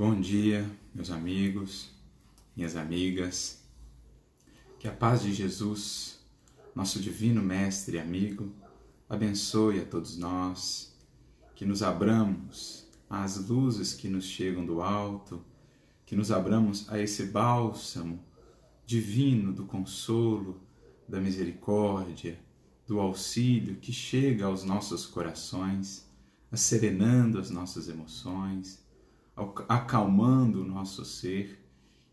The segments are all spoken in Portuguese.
Bom dia, meus amigos, minhas amigas. Que a paz de Jesus, nosso divino mestre e amigo, abençoe a todos nós, que nos abramos às luzes que nos chegam do alto, que nos abramos a esse bálsamo divino do consolo, da misericórdia, do auxílio que chega aos nossos corações, serenando as nossas emoções, acalmando o nosso ser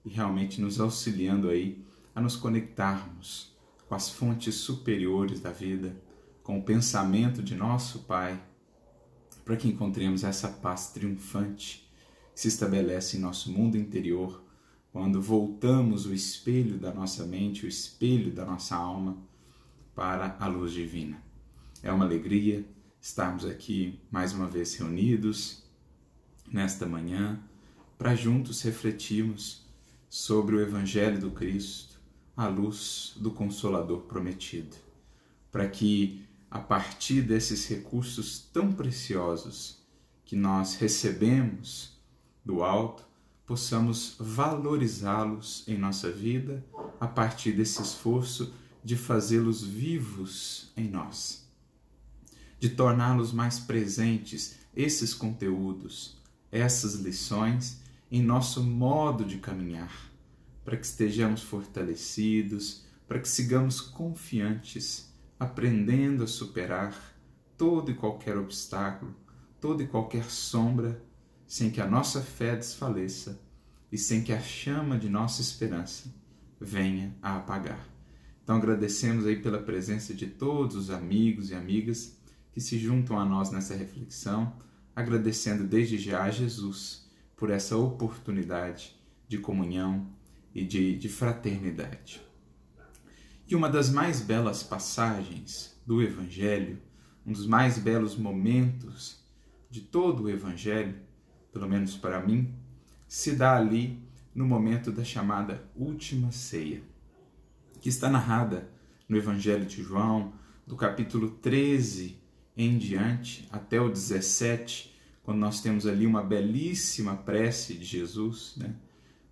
e realmente nos auxiliando aí a nos conectarmos com as fontes superiores da vida, com o pensamento de nosso Pai, para que encontremos essa paz triunfante que se estabelece em nosso mundo interior quando voltamos o espelho da nossa mente, o espelho da nossa alma para a luz divina. É uma alegria estarmos aqui mais uma vez reunidos nesta manhã, para juntos refletirmos sobre o Evangelho do Cristo, à luz do Consolador prometido, para que, a partir desses recursos tão preciosos que nós recebemos do alto, possamos valorizá-los em nossa vida a partir desse esforço de fazê-los vivos em nós, de torná-los mais presentes, esses conteúdos, essas lições em nosso modo de caminhar, para que estejamos fortalecidos, para que sigamos confiantes, aprendendo a superar todo e qualquer obstáculo, toda e qualquer sombra, sem que a nossa fé desfaleça e sem que a chama de nossa esperança venha a apagar. Então agradecemos aí pela presença de todos os amigos e amigas que se juntam a nós nessa reflexão, agradecendo desde já a Jesus por essa oportunidade de comunhão e de fraternidade. E uma das mais belas passagens do Evangelho, um dos mais belos momentos de todo o Evangelho, pelo menos para mim, se dá ali no momento da chamada Última Ceia, que está narrada no Evangelho de João, do capítulo 13 em diante, até o 17, quando nós temos ali uma belíssima prece de Jesus, né?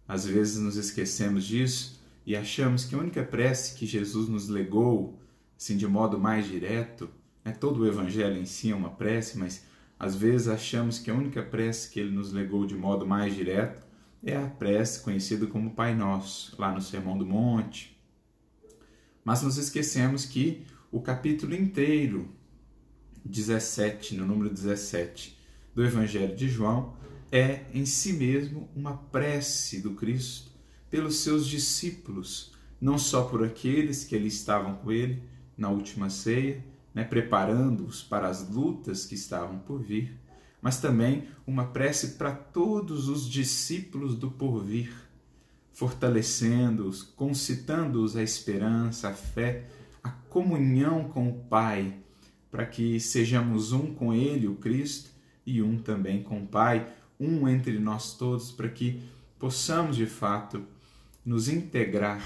Às vezes nos esquecemos disso e achamos que a única prece que Jesus nos legou, assim, de modo mais direto, todo o Evangelho em si é uma prece, mas às vezes achamos que a única prece que ele nos legou de modo mais direto é a prece conhecida como Pai Nosso, lá no Sermão do Monte. Mas nos esquecemos que o capítulo inteiro, 17, no número 17 do Evangelho de João, é em si mesmo uma prece do Cristo pelos seus discípulos, não só por aqueles que ali estavam com ele na última ceia, preparando-os para as lutas que estavam por vir, mas também uma prece para todos os discípulos do porvir, fortalecendo-os, concitando-os a esperança, a fé, a comunhão com o Pai, para que sejamos um com Ele, o Cristo, e um também com o Pai, um entre nós todos, para que possamos, de fato, nos integrar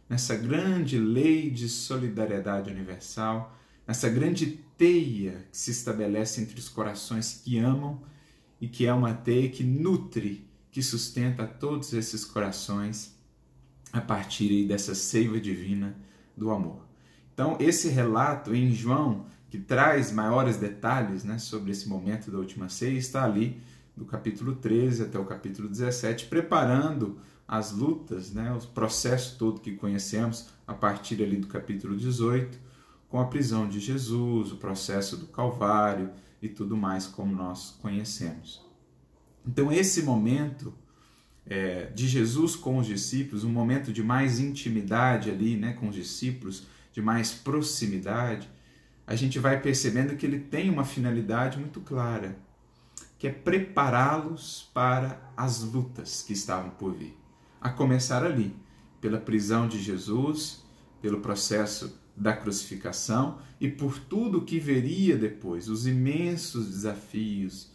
nessa grande lei de solidariedade universal, nessa grande teia que se estabelece entre os corações que amam e que é uma teia que nutre, que sustenta todos esses corações a partir dessa seiva divina do amor. Então, esse relato em João, que traz maiores detalhes, sobre esse momento da última ceia, está ali do capítulo 13 até o capítulo 17, preparando as lutas, o processo todo que conhecemos a partir ali do capítulo 18, com a prisão de Jesus, o processo do Calvário e tudo mais como nós conhecemos. Então esse momento de Jesus com os discípulos, um momento de mais intimidade ali, com os discípulos, de mais proximidade, a gente vai percebendo que ele tem uma finalidade muito clara, que é prepará-los para as lutas que estavam por vir. A começar ali, pela prisão de Jesus, pelo processo da crucificação e por tudo que viria depois, os imensos desafios,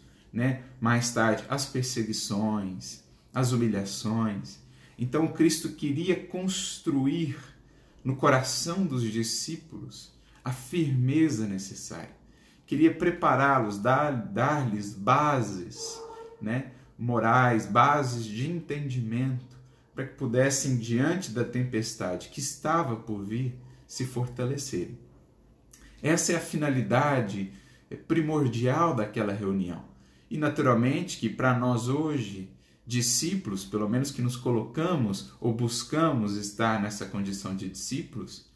mais tarde as perseguições, as humilhações. Então Cristo queria construir no coração dos discípulos a firmeza necessária. Queria prepará-los, dar-lhes bases, morais, bases de entendimento, para que pudessem, diante da tempestade que estava por vir, se fortalecerem. Essa é a finalidade primordial daquela reunião. E, naturalmente, que para nós hoje, discípulos, pelo menos que nos colocamos ou buscamos estar nessa condição de discípulos,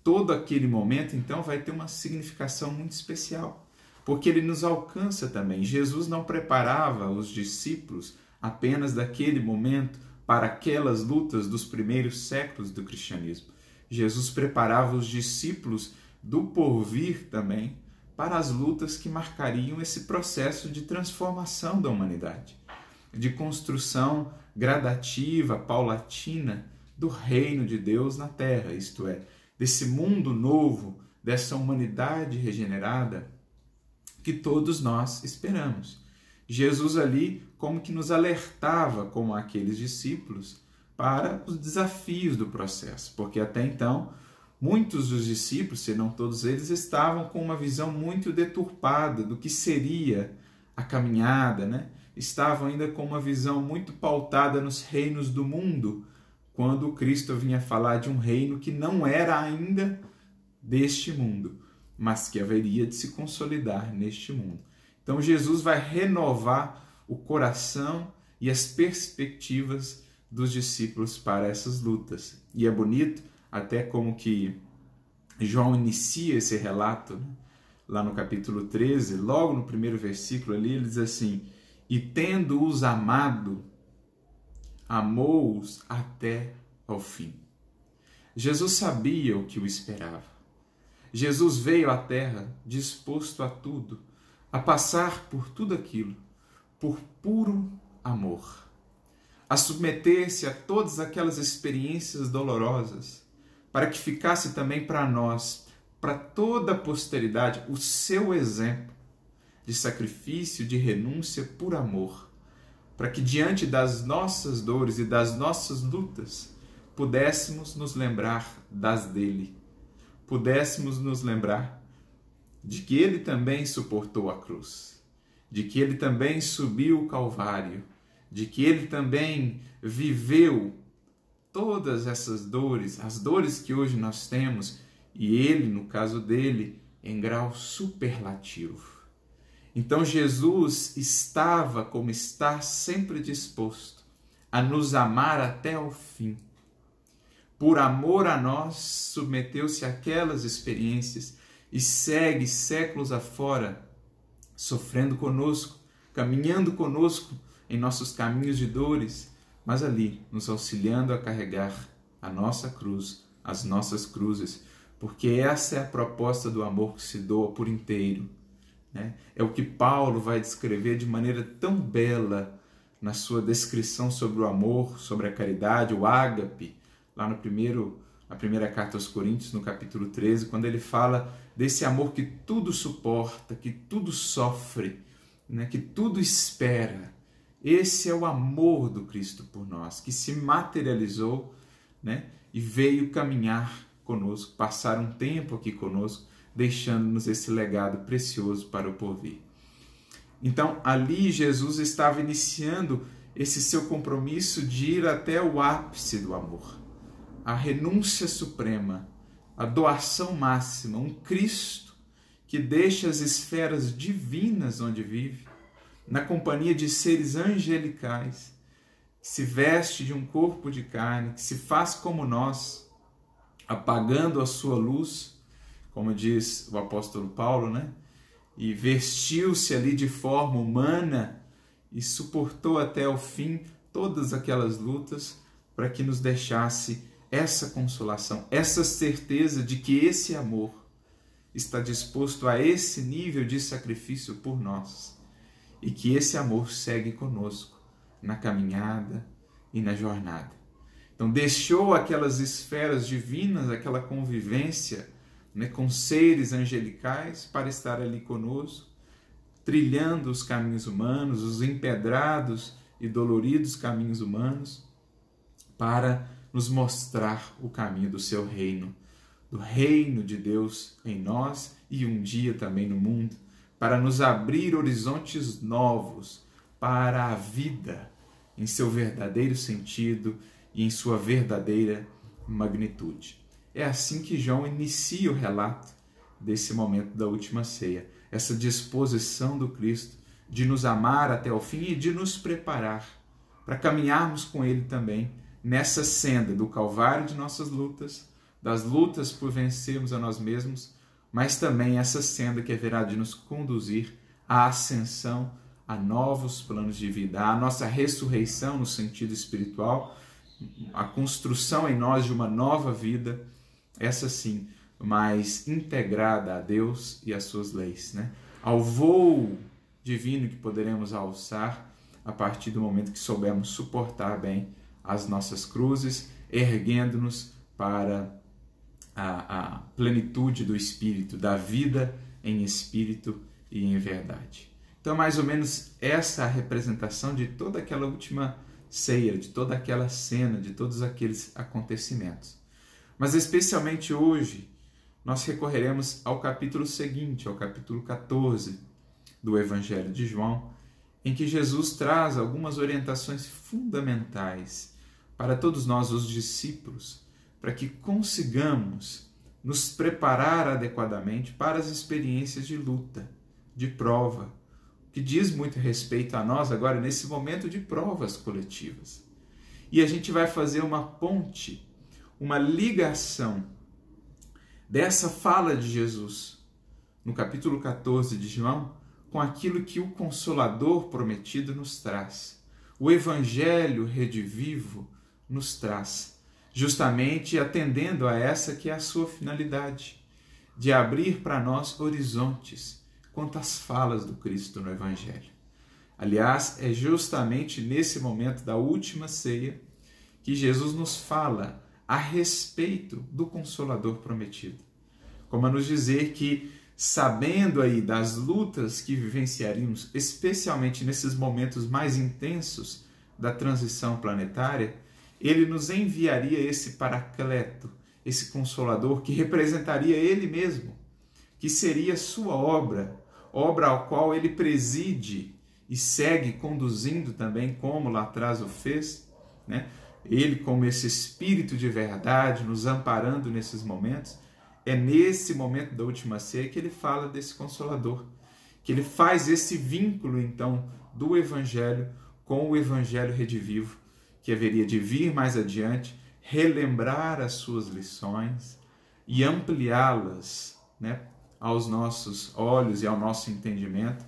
todo aquele momento, então, vai ter uma significação muito especial, porque ele nos alcança também. Jesus não preparava os discípulos apenas daquele momento para aquelas lutas dos primeiros séculos do cristianismo. Jesus preparava os discípulos do porvir também para as lutas que marcariam esse processo de transformação da humanidade, de construção gradativa, paulatina do reino de Deus na terra, isto é, desse mundo novo, dessa humanidade regenerada que todos nós esperamos. Jesus ali como que nos alertava, como aqueles discípulos, para os desafios do processo, porque até então muitos dos discípulos, se não todos eles, estavam com uma visão muito deturpada do que seria a caminhada, né? Estavam ainda com uma visão muito pautada nos reinos do mundo, quando Cristo vinha falar de um reino que não era ainda deste mundo, mas que haveria de se consolidar neste mundo. Então Jesus vai renovar o coração e as perspectivas dos discípulos para essas lutas. E é bonito, até como que João inicia esse relato, né? Lá no capítulo 13, logo no primeiro versículo ali, ele diz assim: e tendo-os amado, amou-os até ao fim. Jesus sabia o que o esperava. Jesus veio à terra disposto a tudo, a passar por tudo aquilo, por puro amor, a submeter-se a todas aquelas experiências dolorosas, para que ficasse também para nós, para toda a posteridade, o seu exemplo de sacrifício, de renúncia por amor, para que diante das nossas dores e das nossas lutas, pudéssemos nos lembrar das dele, pudéssemos nos lembrar de que ele também suportou a cruz, de que ele também subiu o Calvário, de que ele também viveu todas essas dores, as dores que hoje nós temos, e ele, no caso dele, em grau superlativo. Então Jesus estava, como está, sempre disposto a nos amar até o fim. Por amor a nós, submeteu-se àquelas experiências e segue séculos afora, sofrendo conosco, caminhando conosco em nossos caminhos de dores, mas ali nos auxiliando a carregar a nossa cruz, as nossas cruzes, porque essa é a proposta do amor que se doa por inteiro, né? É o que Paulo vai descrever de maneira tão bela na sua descrição sobre o amor, sobre a caridade, o ágape, lá na primeira carta aos Coríntios, no capítulo 13, quando ele fala desse amor que tudo suporta, que tudo sofre, né? Que tudo espera. Esse é o amor do Cristo por nós, que se materializou, né? E veio caminhar conosco, passar um tempo aqui conosco, deixando-nos esse legado precioso para o porvir. Então, ali Jesus estava iniciando esse seu compromisso de ir até o ápice do amor, a renúncia suprema, a doação máxima, um Cristo que deixa as esferas divinas onde vive, na companhia de seres angelicais, que se veste de um corpo de carne, que se faz como nós, apagando a sua luz, como diz o apóstolo Paulo, né? E vestiu-se ali de forma humana e suportou até o fim todas aquelas lutas para que nos deixasse essa consolação, essa certeza de que esse amor está disposto a esse nível de sacrifício por nós e que esse amor segue conosco na caminhada e na jornada. Então deixou aquelas esferas divinas, aquela convivência, né, com seres angelicais para estar ali conosco, trilhando os caminhos humanos, os empedrados e doloridos caminhos humanos, para nos mostrar o caminho do seu reino, do reino de Deus em nós e um dia também no mundo, para nos abrir horizontes novos, para a vida em seu verdadeiro sentido e em sua verdadeira magnitude. É assim que João inicia o relato desse momento da última ceia, essa disposição do Cristo de nos amar até o fim e de nos preparar para caminharmos com Ele também nessa senda do Calvário de nossas lutas, das lutas por vencermos a nós mesmos, mas também essa senda que haverá de nos conduzir à ascensão, a novos planos de vida, à nossa ressurreição no sentido espiritual, a construção em nós de uma nova vida, essa sim, mais integrada a Deus e às suas leis, né? Ao voo divino que poderemos alçar a partir do momento que soubermos suportar bem as nossas cruzes, erguendo-nos para a plenitude do Espírito, da vida em Espírito e em verdade. Então, mais ou menos essa é a representação de toda aquela última ceia, de toda aquela cena, de todos aqueles acontecimentos. Mas especialmente hoje, nós recorreremos ao capítulo seguinte, ao capítulo 14 do Evangelho de João, em que Jesus traz algumas orientações fundamentais para todos nós, os discípulos, para que consigamos nos preparar adequadamente para as experiências de luta, de prova, que diz muito respeito a nós agora nesse momento de provas coletivas. E a gente vai fazer uma ponte, uma ligação dessa fala de Jesus no capítulo 14 de João com aquilo que o Consolador prometido nos traz. O Evangelho redivivo nos traz, justamente atendendo a essa que é a sua finalidade, de abrir para nós horizontes quanto às falas do Cristo no Evangelho. Aliás, é justamente nesse momento da última ceia que Jesus nos fala a respeito do Consolador prometido. Como a nos dizer que, sabendo aí das lutas que vivenciaríamos, especialmente nesses momentos mais intensos da transição planetária, ele nos enviaria esse Paracleto, esse Consolador que representaria ele mesmo, que seria sua obra ao qual ele preside e segue conduzindo também, como lá atrás o fez, né? Ele, como esse Espírito de verdade, nos amparando nesses momentos. É nesse momento da última ceia que ele fala desse Consolador, que ele faz esse vínculo, então, do Evangelho com o Evangelho redivivo, que haveria de vir mais adiante, relembrar as suas lições e ampliá-las, né, aos nossos olhos e ao nosso entendimento,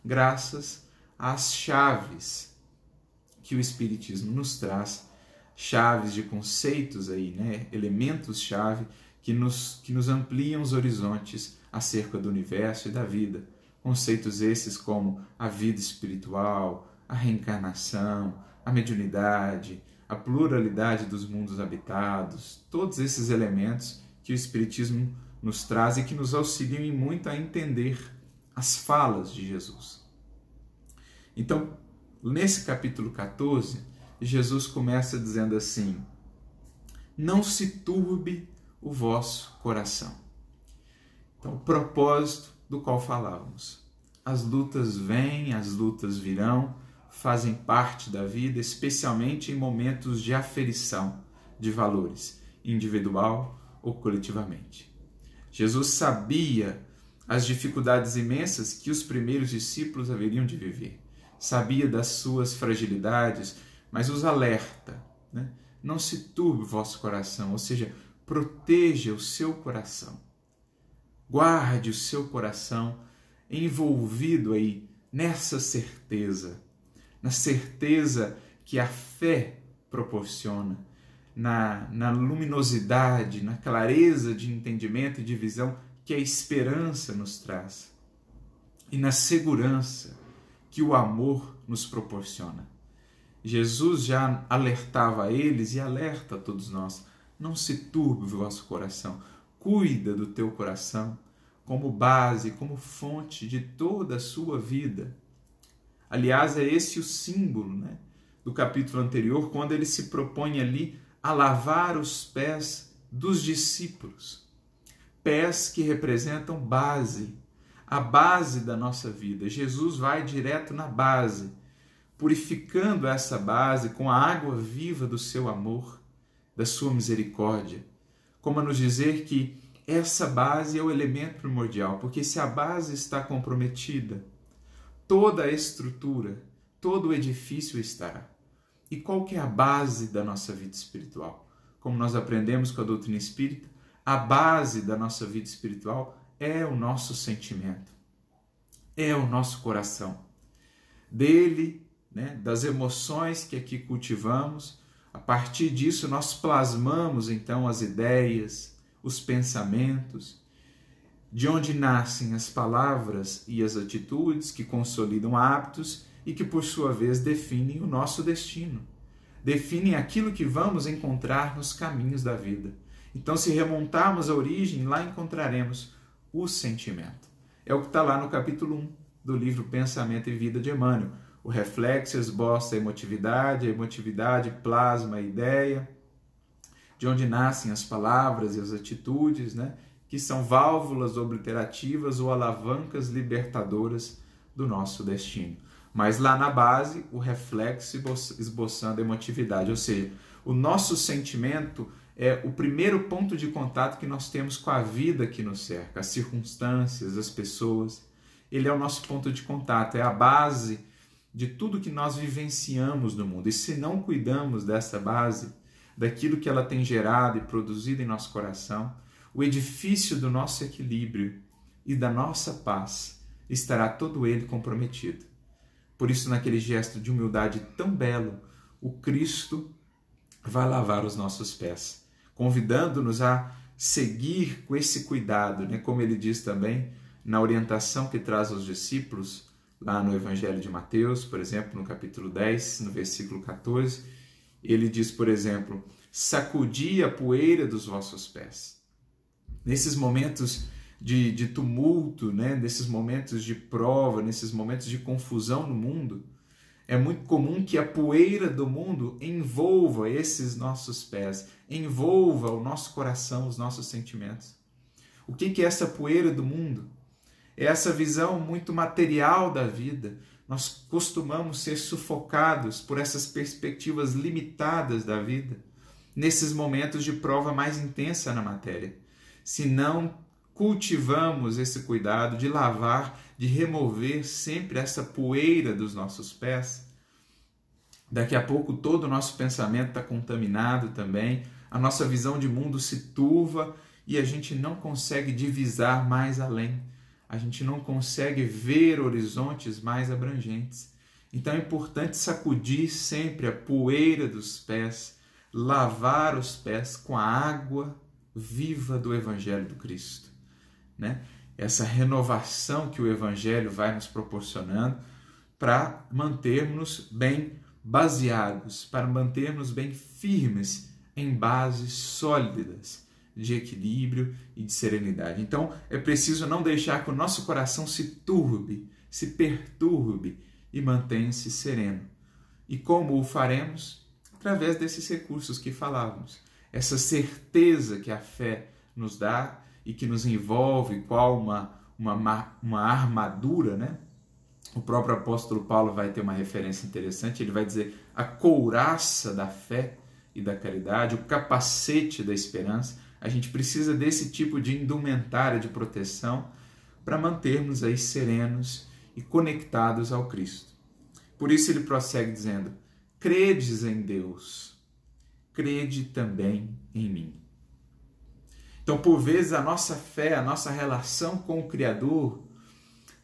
graças às chaves que o Espiritismo nos traz, chaves de conceitos aí, né, elementos-chave que nos ampliam os horizontes acerca do universo e da vida. Conceitos esses como a vida espiritual, a reencarnação, a mediunidade, a pluralidade dos mundos habitados, todos esses elementos que o Espiritismo nos traz e que nos auxiliam muito a entender as falas de Jesus. Então, nesse capítulo 14, Jesus começa dizendo assim: não se turbe o vosso coração. Então, o propósito do qual falávamos. As lutas vêm, as lutas virão, fazem parte da vida, especialmente em momentos de aferição de valores, individual ou coletivamente. Jesus sabia as dificuldades imensas que os primeiros discípulos haveriam de viver. Sabia das suas fragilidades, mas os alerta, né? Não se turbe o vosso coração, ou seja, proteja o seu coração. Guarde o seu coração envolvido aí nessa certeza, na certeza que a fé proporciona, na luminosidade, na clareza de entendimento e de visão que a esperança nos traz e na segurança que o amor nos proporciona. Jesus já alertava a eles e alerta a todos nós: não se turbe o vosso coração, cuida do teu coração como base, como fonte de toda a sua vida. Aliás, é esse o símbolo, né, do capítulo anterior, quando ele se propõe ali a lavar os pés dos discípulos. Pés que representam base, a base da nossa vida. Jesus vai direto na base, purificando essa base com a água viva do seu amor, da sua misericórdia, como a nos dizer que essa base é o elemento primordial, porque se a base está comprometida, toda a estrutura, todo o edifício estará. E qual que é a base da nossa vida espiritual? Como nós aprendemos com a doutrina espírita, a base da nossa vida espiritual é o nosso sentimento, é o nosso coração. Dele, das emoções que aqui cultivamos, a partir disso nós plasmamos então as ideias, os pensamentos, de onde nascem as palavras e as atitudes que consolidam hábitos e que, por sua vez, definem o nosso destino, definem aquilo que vamos encontrar nos caminhos da vida. Então, se remontarmos à origem, lá encontraremos o sentimento. É o que está lá no capítulo 1 do livro Pensamento e Vida de Emmanuel. O reflexo esboça a emotividade plasma a ideia, de onde nascem as palavras e as atitudes, que são válvulas obliterativas ou alavancas libertadoras do nosso destino. Mas lá na base, o reflexo esboçando a emotividade, ou seja, o nosso sentimento é o primeiro ponto de contato que nós temos com a vida que nos cerca, as circunstâncias, as pessoas. Ele é o nosso ponto de contato, é a base de tudo que nós vivenciamos no mundo. E se não cuidamos dessa base, daquilo que ela tem gerado e produzido em nosso coração, o edifício do nosso equilíbrio e da nossa paz estará todo ele comprometido. Por isso, naquele gesto de humildade tão belo, o Cristo vai lavar os nossos pés, convidando-nos a seguir com esse cuidado, como ele diz também na orientação que traz aos discípulos, lá no Evangelho de Mateus, por exemplo, no capítulo 10, no versículo 14, ele diz, por exemplo, sacudi a poeira dos vossos pés. Nesses momentos de tumulto, nesses momentos de prova, nesses momentos de confusão no mundo, é muito comum que a poeira do mundo envolva esses nossos pés, envolva o nosso coração, os nossos sentimentos. O que é essa poeira do mundo? É essa visão muito material da vida. Nós costumamos ser sufocados por essas perspectivas limitadas da vida, nesses momentos de prova mais intensa na matéria. Se não cultivamos esse cuidado de lavar, de remover sempre essa poeira dos nossos pés, daqui a pouco todo o nosso pensamento está contaminado também, a nossa visão de mundo se turva e a gente não consegue divisar mais além, a gente não consegue ver horizontes mais abrangentes. Então é importante sacudir sempre a poeira dos pés, lavar os pés com a água viva do Evangelho do Cristo. Essa renovação que o Evangelho vai nos proporcionando para mantermos bem baseados, para mantermos bem firmes em bases sólidas de equilíbrio e de serenidade. Então é preciso não deixar que o nosso coração se turbe, se perturbe e mantenha-se sereno. E como o faremos? Através desses recursos que falávamos. Essa certeza que a fé nos dá e que nos envolve qual uma armadura, O próprio apóstolo Paulo vai ter uma referência interessante, ele vai dizer a couraça da fé e da caridade, o capacete da esperança. A gente precisa desse tipo de indumentária de proteção para mantermos aí serenos e conectados ao Cristo. Por isso ele prossegue dizendo, credes em Deus, crede também em mim. Então, por vezes, a nossa fé, a nossa relação com o Criador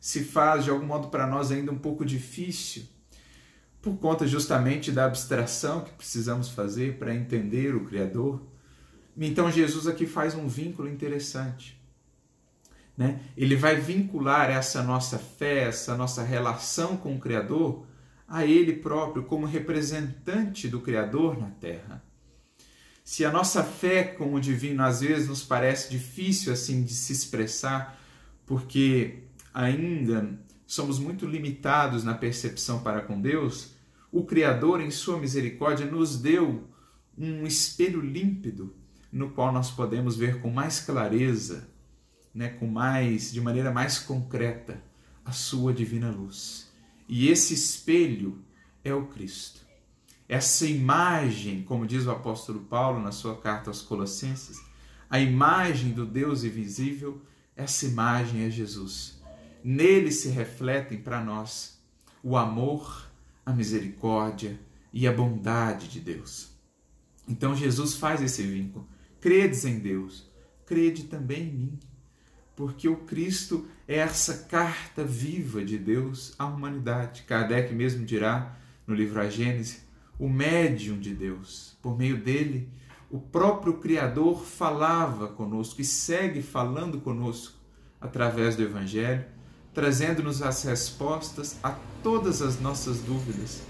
se faz, de algum modo, para nós ainda um pouco difícil, por conta justamente da abstração que precisamos fazer para entender o Criador. Então, Jesus aqui faz um vínculo interessante. Ele vai vincular essa nossa fé, essa nossa relação com o Criador, a Ele próprio como representante do Criador na Terra. Se a nossa fé com o divino às vezes nos parece difícil assim de se expressar, porque ainda somos muito limitados na percepção para com Deus, o Criador, em sua misericórdia, nos deu um espelho límpido no qual nós podemos ver com mais clareza, de maneira mais concreta, a sua divina luz. E esse espelho é o Cristo. Essa imagem, como diz o apóstolo Paulo na sua carta aos Colossenses, a imagem do Deus invisível, essa imagem é Jesus. Nele se refletem para nós o amor, a misericórdia e a bondade de Deus. Então Jesus faz esse vínculo. Credes em Deus, crede também em mim. Porque o Cristo é essa carta viva de Deus à humanidade. Kardec mesmo dirá no livro A Gênese, o médium de Deus. Por meio dele, o próprio Criador falava conosco e segue falando conosco através do Evangelho, trazendo-nos as respostas a todas as nossas dúvidas,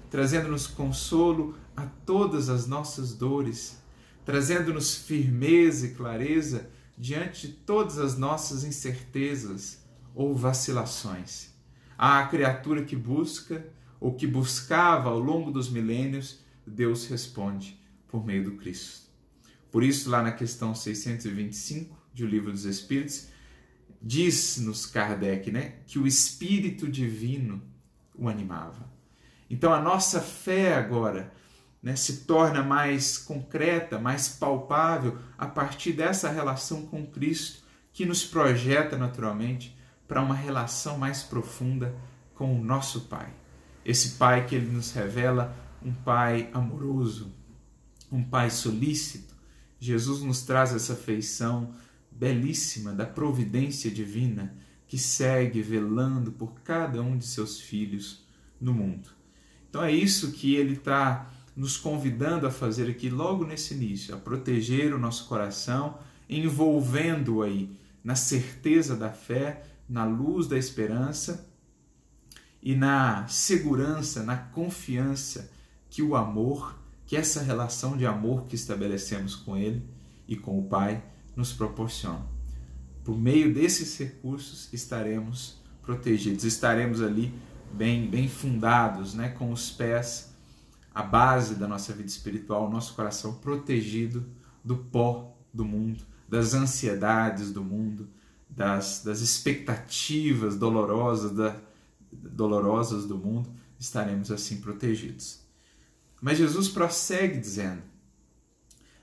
trazendo-nos consolo a todas as nossas dores, trazendo-nos firmeza e clareza diante de todas as nossas incertezas ou vacilações. À criatura que busca ou que buscava ao longo dos milênios, Deus responde por meio do Cristo. Por isso, lá na questão 625 de O Livro dos Espíritos, diz-nos Kardec, que o Espírito Divino o animava. Então a nossa fé agora se torna mais concreta, mais palpável a partir dessa relação com Cristo, que nos projeta naturalmente para uma relação mais profunda com o nosso Pai. Esse Pai que Ele nos revela, um Pai amoroso, um Pai solícito. Jesus nos traz essa feição belíssima da providência divina que segue velando por cada um de seus filhos no mundo. Então é isso que Ele está nos convidando a fazer aqui logo nesse início, a proteger o nosso coração, envolvendo-o aí na certeza da fé, na luz da esperança e na segurança, na confiança que o amor, que essa relação de amor que estabelecemos com Ele e com o Pai nos proporciona. Por meio desses recursos estaremos protegidos, estaremos ali bem fundados, com os pés, a base da nossa vida espiritual, o nosso coração protegido do pó do mundo, das ansiedades do mundo, das expectativas dolorosas do mundo, estaremos assim protegidos. Mas Jesus prossegue dizendo: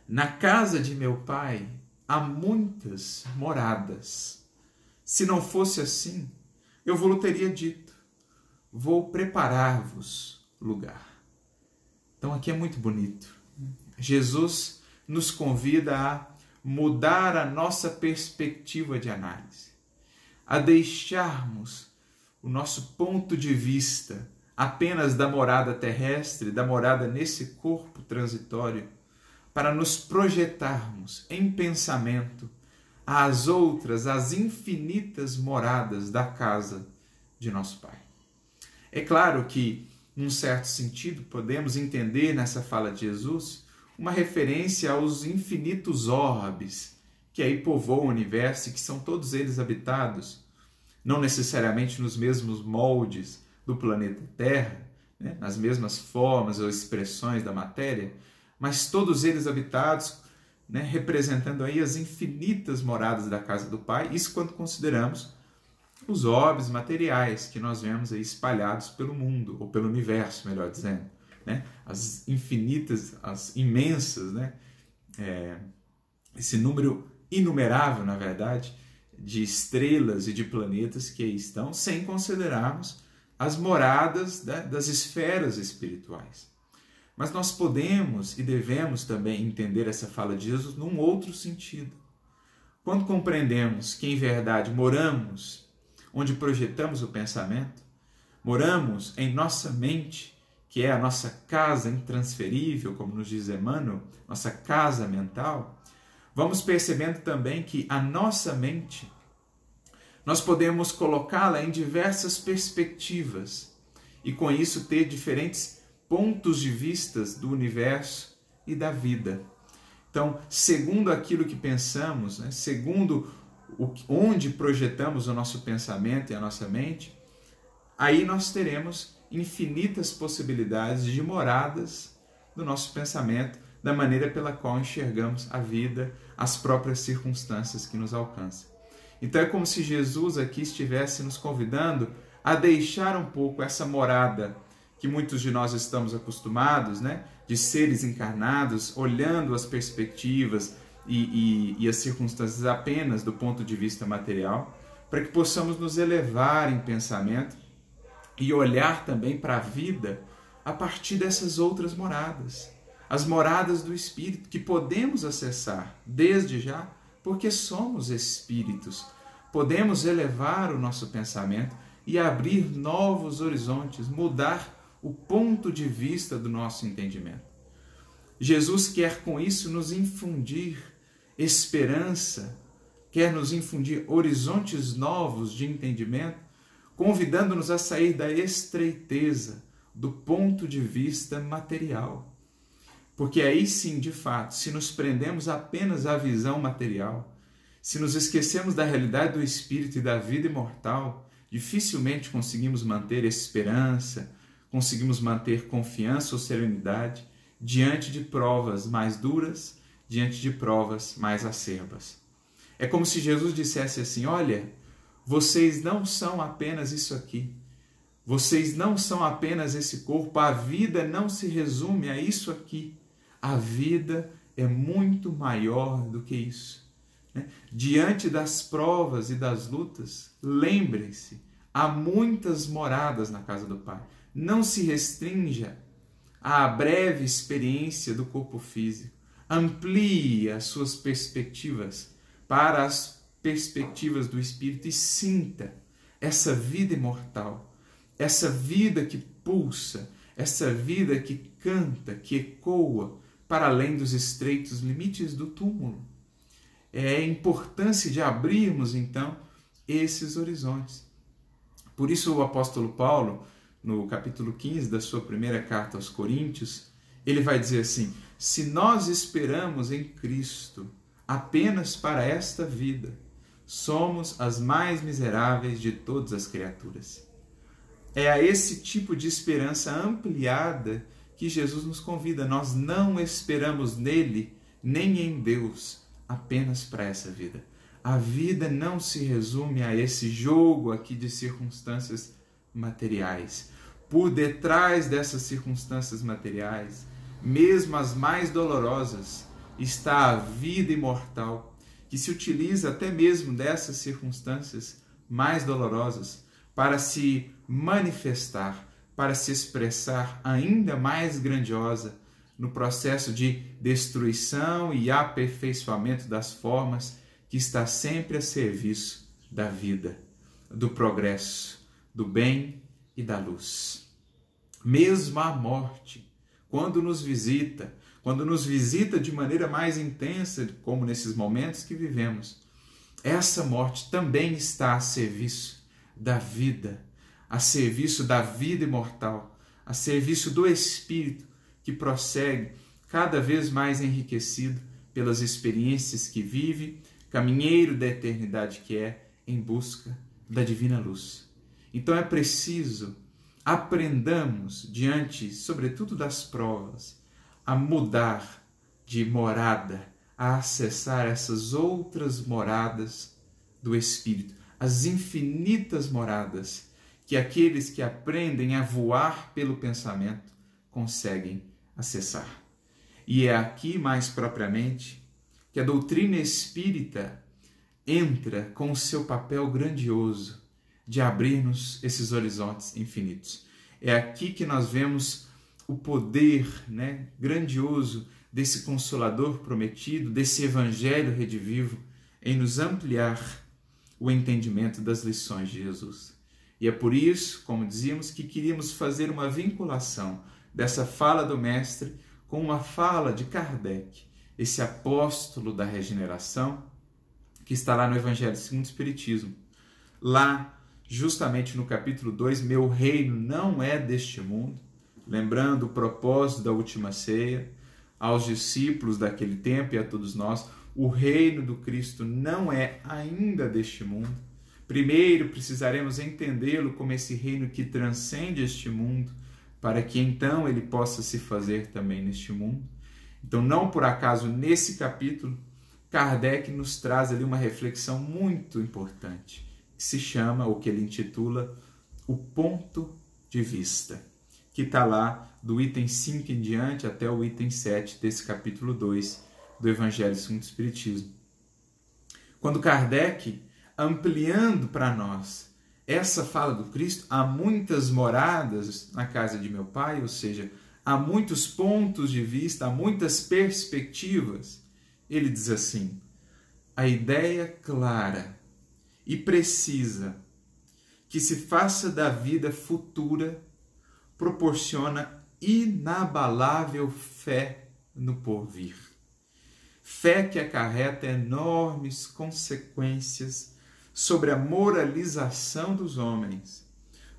na casa de meu Pai há muitas moradas. Se não fosse assim, eu vos teria dito: vou preparar-vos lugar. Então aqui é muito bonito. Jesus nos convida a mudar a nossa perspectiva de análise, a deixarmos o nosso ponto de vista apenas da morada terrestre, da morada nesse corpo transitório, para nos projetarmos em pensamento às outras, às infinitas moradas da casa de nosso Pai. É claro que, num certo sentido, podemos entender nessa fala de Jesus uma referência aos infinitos orbes que aí povoam o universo e que são todos eles habitados, não necessariamente nos mesmos moldes do planeta Terra, nas mesmas formas ou expressões da matéria, mas todos eles habitados, representando aí as infinitas moradas da casa do Pai, isso quando consideramos os orbes materiais que nós vemos aí espalhados pelo mundo, ou pelo universo, melhor dizendo, as infinitas, as imensas, esse número inumerável, na verdade, de estrelas e de planetas que aí estão, sem considerarmos as moradas das esferas espirituais. Mas nós podemos e devemos também entender essa fala de Jesus num outro sentido. Quando compreendemos que, em verdade, moramos onde projetamos o pensamento, moramos em nossa mente, que é a nossa casa intransferível, como nos diz Emmanuel, nossa casa mental, vamos percebendo também que a nossa mente, nós podemos colocá-la em diversas perspectivas e com isso ter diferentes pontos de vistas do universo e da vida. Então, segundo aquilo que pensamos, segundo onde projetamos o nosso pensamento e a nossa mente, aí nós teremos infinitas possibilidades de moradas do nosso pensamento, da maneira pela qual enxergamos a vida, as próprias circunstâncias que nos alcançam. Então é como se Jesus aqui estivesse nos convidando a deixar um pouco essa morada que muitos de nós estamos acostumados, né? De seres encarnados, olhando as perspectivas e as circunstâncias apenas do ponto de vista material, para que possamos nos elevar em pensamento e olhar também para a vida a partir dessas outras moradas, as moradas do Espírito, que podemos acessar desde já, porque somos espíritos. Podemos elevar o nosso pensamento e abrir novos horizontes, mudar o ponto de vista do nosso entendimento. Jesus quer com isso nos infundir esperança, quer nos infundir horizontes novos de entendimento, convidando-nos a sair da estreiteza do ponto de vista material. Porque aí sim, de fato, se nos prendemos apenas à visão material, se nos esquecemos da realidade do Espírito e da vida imortal, dificilmente conseguimos manter esperança, conseguimos manter confiança ou serenidade diante de provas mais duras, diante de provas mais acerbas. É como se Jesus dissesse assim: olha, vocês não são apenas isso aqui, vocês não são apenas esse corpo, a vida não se resume a isso aqui, a vida é muito maior do que isso. Diante das provas e das lutas, lembrem-se, há muitas moradas na casa do Pai. Não se restrinja à breve experiência do corpo físico. Amplie as suas perspectivas para as perspectivas do Espírito e sinta essa vida imortal, essa vida que pulsa, essa vida que canta, que ecoa para além dos estreitos limites do túmulo. É a importância de abrirmos, então, esses horizontes. Por isso o apóstolo Paulo, no capítulo 15 da sua primeira carta aos Coríntios, ele vai dizer assim: se nós esperamos em Cristo apenas para esta vida, somos as mais miseráveis de todas as criaturas. É a esse tipo de esperança ampliada que Jesus nos convida. Nós não esperamos nele, nem em Deus, apenas para essa vida. A vida não se resume a esse jogo aqui de circunstâncias materiais. Por detrás dessas circunstâncias materiais, mesmo as mais dolorosas, está a vida imortal, que se utiliza até mesmo dessas circunstâncias mais dolorosas para se manifestar, para se expressar ainda mais grandiosa no processo de destruição e aperfeiçoamento das formas, que está sempre a serviço da vida, do progresso, do bem e da luz. Mesmo a morte, quando nos visita de maneira mais intensa, como nesses momentos que vivemos, essa morte também está a serviço da vida, a serviço da vida imortal, a serviço do Espírito, que prossegue cada vez mais enriquecido pelas experiências que vive, caminheiro da eternidade que é, em busca da divina luz. Então é preciso aprendamos, diante, sobretudo das provas, a mudar de morada, a acessar essas outras moradas do Espírito, as infinitas moradas que aqueles que aprendem a voar pelo pensamento conseguem acessar. E é aqui, mais propriamente, que a doutrina espírita entra com o seu papel grandioso de abrir-nos esses horizontes infinitos. É aqui que nós vemos o poder, grandioso desse Consolador prometido, desse Evangelho redivivo, em nos ampliar o entendimento das lições de Jesus. E é por isso, como dizíamos, que queríamos fazer uma vinculação dessa fala do Mestre com uma fala de Kardec, esse apóstolo da regeneração, que está lá no Evangelho segundo o Espiritismo. Lá, justamente no capítulo 2, meu reino não é deste mundo, lembrando o propósito da última ceia, aos discípulos daquele tempo e a todos nós, o reino do Cristo não é ainda deste mundo. Primeiro precisaremos entendê-lo como esse reino que transcende este mundo, para que então ele possa se fazer também neste mundo. Então, não por acaso, nesse capítulo, Kardec nos traz ali uma reflexão muito importante, que se chama, ou que ele intitula, o ponto de vista, que está lá do item 5 em diante até o item 7 desse capítulo 2 do Evangelho segundo o Espiritismo. Quando Kardec, ampliando para nós essa fala do Cristo, há muitas moradas na casa de meu Pai, ou seja, há muitos pontos de vista, há muitas perspectivas, ele diz assim: a ideia clara e precisa que se faça da vida futura proporciona inabalável fé no porvir. Fé que acarreta enormes consequências sobre a moralização dos homens,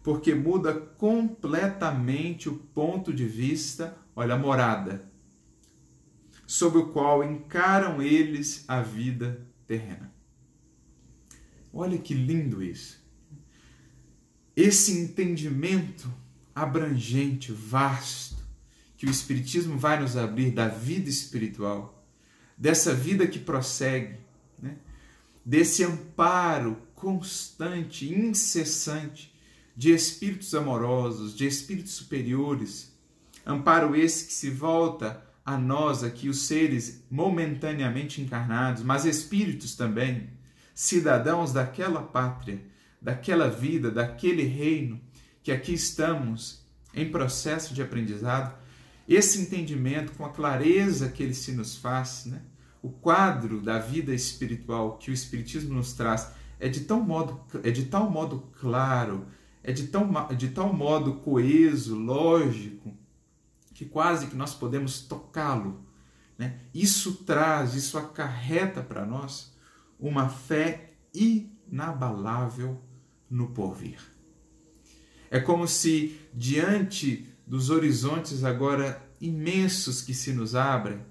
porque muda completamente o ponto de vista, olha, a morada, sobre o qual encaram eles a vida terrena. Olha que lindo isso. Esse entendimento abrangente, vasto, que o Espiritismo vai nos abrir da vida espiritual, dessa vida que prossegue, né? Desse amparo constante, incessante, de espíritos amorosos, de espíritos superiores, amparo esse que se volta a nós aqui, os seres momentaneamente encarnados, mas espíritos também, cidadãos daquela pátria, daquela vida, daquele reino, que aqui estamos em processo de aprendizado. Esse entendimento, com a clareza que ele se nos faz, né? O quadro da vida espiritual que o Espiritismo nos traz é de tal modo claro, é de tal modo coeso, lógico, que quase que nós podemos tocá-lo, né? Isso acarreta para nós uma fé inabalável no porvir. É como se, diante dos horizontes agora imensos que se nos abrem,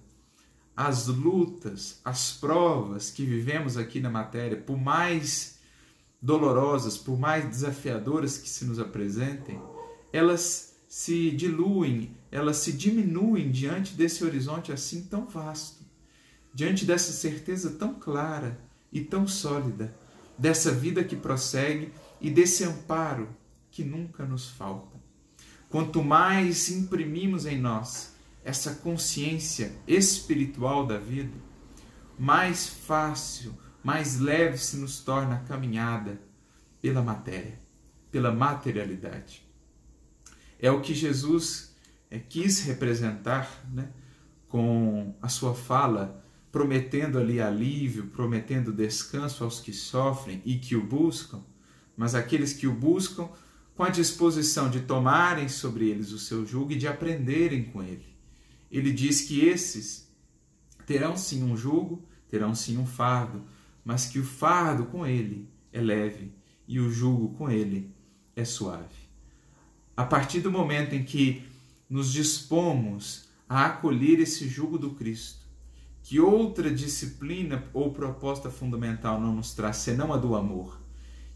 as lutas, as provas que vivemos aqui na matéria, por mais dolorosas, por mais desafiadoras que se nos apresentem, elas se diluem, elas se diminuem diante desse horizonte assim tão vasto, diante dessa certeza tão clara e tão sólida, dessa vida que prossegue e desse amparo que nunca nos falta. Quanto mais imprimimos em nós essa consciência espiritual da vida, mais fácil, mais leve se nos torna a caminhada pela matéria, pela materialidade. É o que Jesus quis representar, né, com a sua fala, prometendo ali alívio, prometendo descanso aos que sofrem e que o buscam, mas aqueles que o buscam com a disposição de tomarem sobre eles o seu jugo e de aprenderem com ele. Ele diz que esses terão sim um jugo, terão sim um fardo, mas que o fardo com ele é leve e o jugo com ele é suave. A partir do momento em que nos dispomos a acolher esse jugo do Cristo, que outra disciplina ou proposta fundamental não nos traz senão a do amor,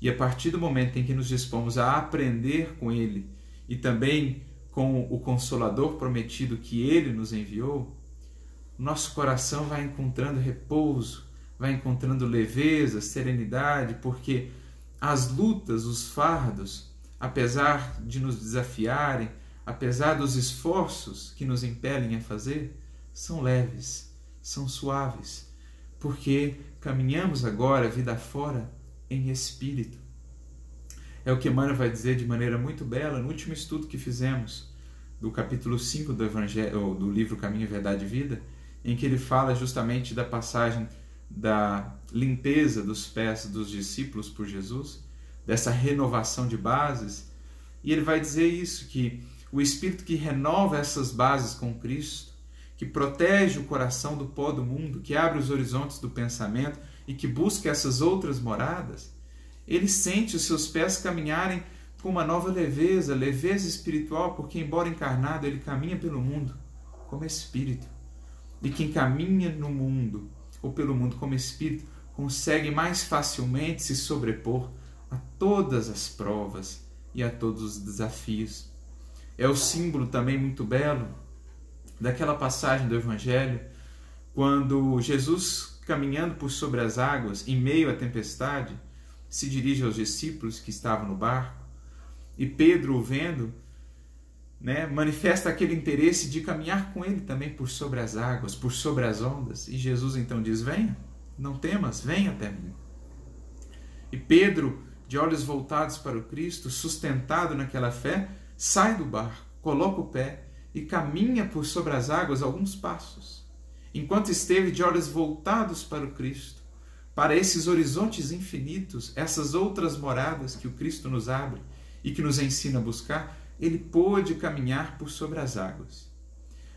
e a partir do momento em que nos dispomos a aprender com ele e também com o Consolador prometido que ele nos enviou, nosso coração vai encontrando repouso, vai encontrando leveza, serenidade, porque as lutas, os fardos, apesar de nos desafiarem, apesar dos esforços que nos impelem a fazer, são leves, são suaves, porque caminhamos agora, vida fora, em espírito. É o que Emmanuel vai dizer de maneira muito bela no último estudo que fizemos do capítulo 5 do Evangelho, do livro Caminho, Verdade e Vida, em que ele fala justamente da passagem da limpeza dos pés dos discípulos por Jesus, dessa renovação de bases, e ele vai dizer isso, que o Espírito que renova essas bases com Cristo, que protege o coração do pó do mundo, que abre os horizontes do pensamento e que busca essas outras moradas, ele sente os seus pés caminharem com uma nova leveza, leveza espiritual, porque embora encarnado, ele caminha pelo mundo como espírito. E quem caminha no mundo, ou pelo mundo como espírito, consegue mais facilmente se sobrepor a todas as provas e a todos os desafios. É o símbolo também muito belo daquela passagem do Evangelho, quando Jesus, caminhando por sobre as águas, em meio à tempestade, se dirige aos discípulos que estavam no barco, e Pedro, o vendo, né, manifesta aquele interesse de caminhar com ele também por sobre as águas, por sobre as ondas. E Jesus então diz: venha, não temas, venha até mim. E Pedro, de olhos voltados para o Cristo, sustentado naquela fé, sai do barco, coloca o pé e caminha por sobre as águas alguns passos. Enquanto esteve de olhos voltados para o Cristo, para esses horizontes infinitos, essas outras moradas que o Cristo nos abre e que nos ensina a buscar, ele pôde caminhar por sobre as águas.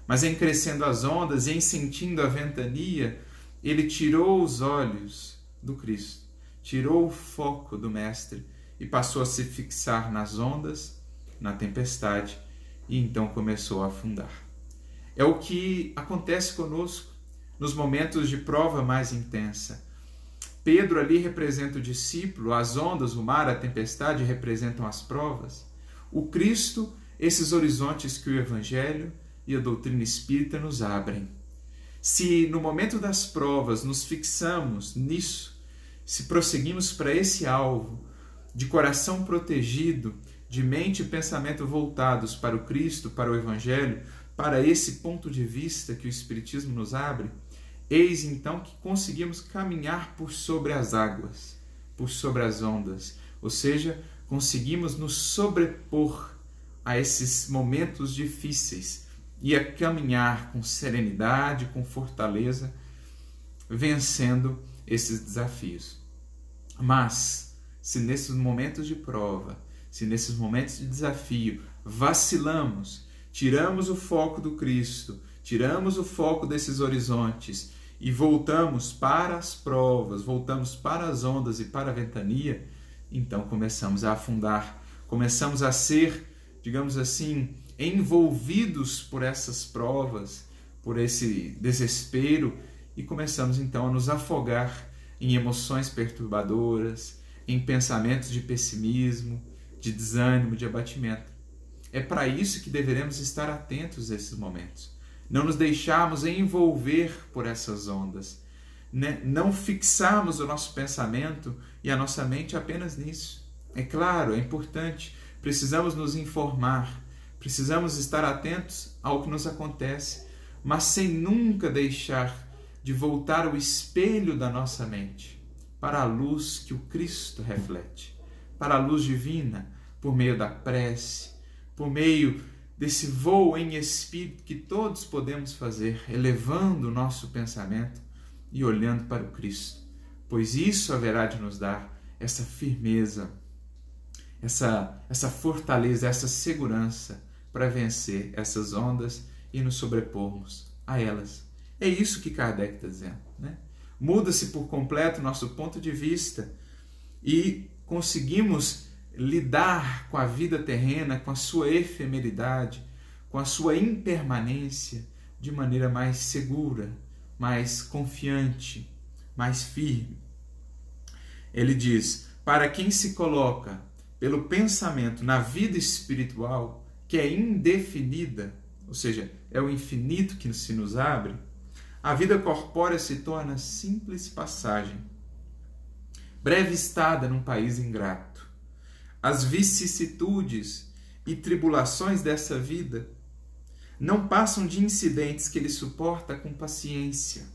Mas em crescendo as ondas e em sentindo a ventania, ele tirou os olhos do Cristo, tirou o foco do Mestre e passou a se fixar nas ondas, na tempestade, e então começou a afundar. É o que acontece conosco nos momentos de prova mais intensa. Pedro ali representa o discípulo, as ondas, o mar, a tempestade representam as provas. O Cristo, esses horizontes que o Evangelho e a doutrina espírita nos abrem. Se no momento das provas nos fixamos nisso, se prosseguimos para esse alvo, de coração protegido, de mente e pensamento voltados para o Cristo, para o Evangelho, para esse ponto de vista que o Espiritismo nos abre, eis então que conseguimos caminhar por sobre as águas, por sobre as ondas, ou seja, conseguimos nos sobrepor a esses momentos difíceis e a caminhar com serenidade, com fortaleza, vencendo esses desafios. Mas, se nesses momentos de prova, se nesses momentos de desafio vacilamos, tiramos o foco do Cristo, tiramos o foco desses horizontes e voltamos para as provas, voltamos para as ondas e para a ventania, então começamos a afundar, começamos a ser, digamos assim, envolvidos por essas provas, por esse desespero, e começamos então a nos afogar em emoções perturbadoras, em pensamentos de pessimismo, de desânimo, de abatimento. É para isso que deveremos estar atentos a esses momentos. Não nos deixarmos envolver por essas ondas. Não fixarmos o nosso pensamento e a nossa mente apenas nisso. É claro, é importante, precisamos nos informar, precisamos estar atentos ao que nos acontece, mas sem nunca deixar de voltar o espelho da nossa mente para a luz que o Cristo reflete, para a luz divina, por meio da prece, por meio desse voo em espírito que todos podemos fazer, elevando o nosso pensamento e olhando para o Cristo, pois isso haverá de nos dar essa firmeza, essa fortaleza, essa segurança para vencer essas ondas e nos sobrepormos a elas. É isso que Kardec está dizendo, né? Muda-se por completo o nosso ponto de vista e conseguimos lidar com a vida terrena, com a sua efemeridade, com a sua impermanência de maneira mais segura, mais confiante, mais firme. Ele diz: para quem se coloca pelo pensamento na vida espiritual, que é indefinida, ou seja, é o infinito que se nos abre, a vida corpórea se torna simples passagem, breve estada num país ingrato. As vicissitudes e tribulações dessa vida não passam de incidentes que ele suporta com paciência,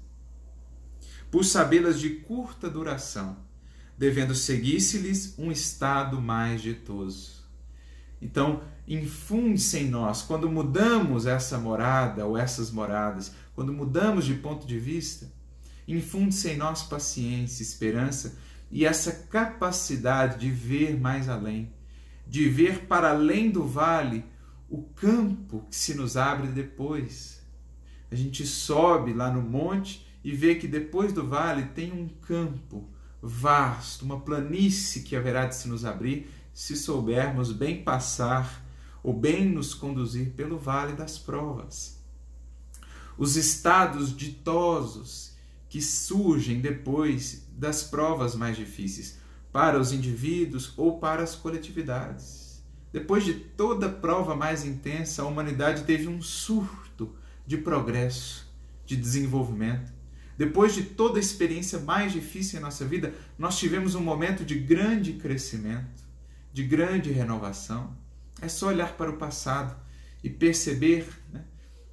por sabê-las de curta duração, devendo seguir-se-lhes um estado mais ditoso. Então, infunde-se em nós, quando mudamos essa morada ou essas moradas, quando mudamos de ponto de vista, infunde-se em nós paciência, esperança e essa capacidade de ver mais além, de ver para além do vale o campo que se nos abre depois. A gente sobe lá no monte e vê que depois do vale tem um campo vasto, uma planície que haverá de se nos abrir se soubermos bem passar ou bem nos conduzir pelo vale das provas. Os estados ditosos que surgem depois das provas mais difíceis, para os indivíduos ou para as coletividades. Depois de toda prova mais intensa, a humanidade teve um surto de progresso, de desenvolvimento. Depois de toda a experiência mais difícil em nossa vida, nós tivemos um momento de grande crescimento, de grande renovação. É só olhar para o passado e perceber, né,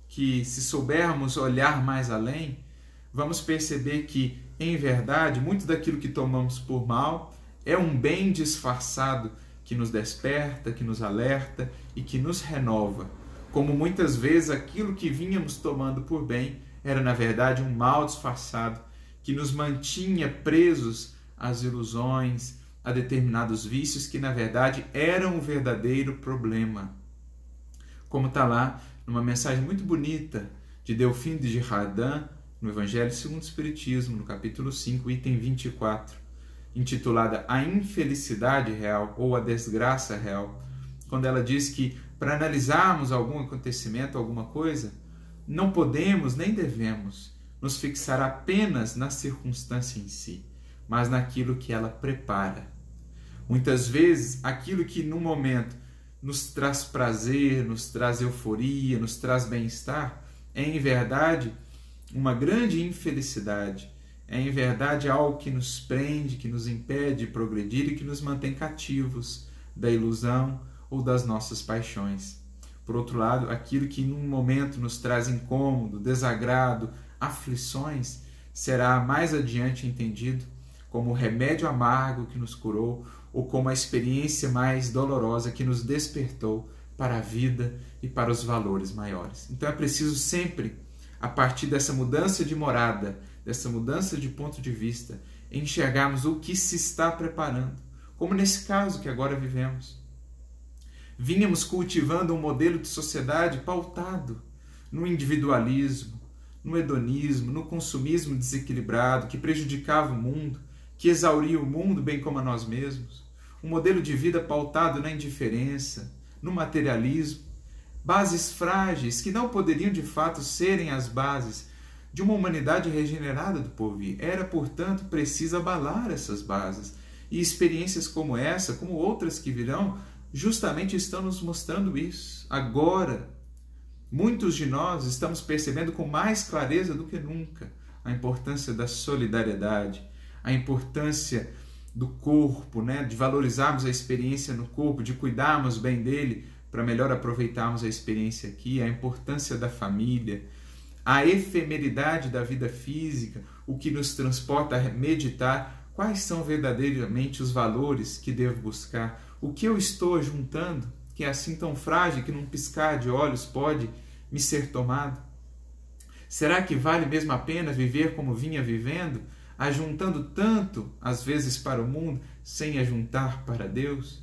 que se soubermos olhar mais além, vamos perceber que, em verdade, muito daquilo que tomamos por mal é um bem disfarçado que nos desperta, que nos alerta e que nos renova. Como muitas vezes aquilo que vínhamos tomando por bem era, na verdade, um mal disfarçado que nos mantinha presos às ilusões, a determinados vícios que, na verdade, eram o verdadeiro problema. Como está lá numa mensagem muito bonita de Delfim de Girardin, no Evangelho segundo o Espiritismo, no capítulo 5, item 24, intitulada A Infelicidade Real ou A Desgraça Real, quando ela diz que para analisarmos algum acontecimento, alguma coisa, não podemos nem devemos nos fixar apenas na circunstância em si, mas naquilo que ela prepara. Muitas vezes, aquilo que num momento nos traz prazer, nos traz euforia, nos traz bem-estar, é em verdade uma grande infelicidade. É em verdade algo que nos prende, que nos impede de progredir e que nos mantém cativos da ilusão ou das nossas paixões. Por outro lado, aquilo que num momento nos traz incômodo, desagrado, aflições, será mais adiante entendido como o remédio amargo que nos curou ou como a experiência mais dolorosa que nos despertou para a vida e para os valores maiores. Então é preciso sempre, a partir dessa mudança de morada, dessa mudança de ponto de vista, enxergarmos o que se está preparando, como nesse caso que agora vivemos. Vínhamos cultivando um modelo de sociedade pautado no individualismo, no hedonismo, no consumismo desequilibrado que prejudicava o mundo, que exauria o mundo bem como a nós mesmos. Um modelo de vida pautado na indiferença, no materialismo, bases frágeis que não poderiam de fato serem as bases de uma humanidade regenerada do porvir. Era, portanto, preciso abalar essas bases. E experiências como essa, como outras que virão, justamente estão nos mostrando isso. Agora, muitos de nós estamos percebendo com mais clareza do que nunca a importância da solidariedade, a importância do corpo, né? De valorizarmos a experiência no corpo, de cuidarmos bem dele para melhor aproveitarmos a experiência aqui, a importância da família, a efemeridade da vida física, o que nos transporta a meditar quais são verdadeiramente os valores que devo buscar, o que eu estou juntando, que é assim tão frágil que num piscar de olhos pode me ser tomado. Será que vale mesmo a pena viver como vinha vivendo, ajuntando tanto, às vezes, para o mundo, sem ajuntar para Deus?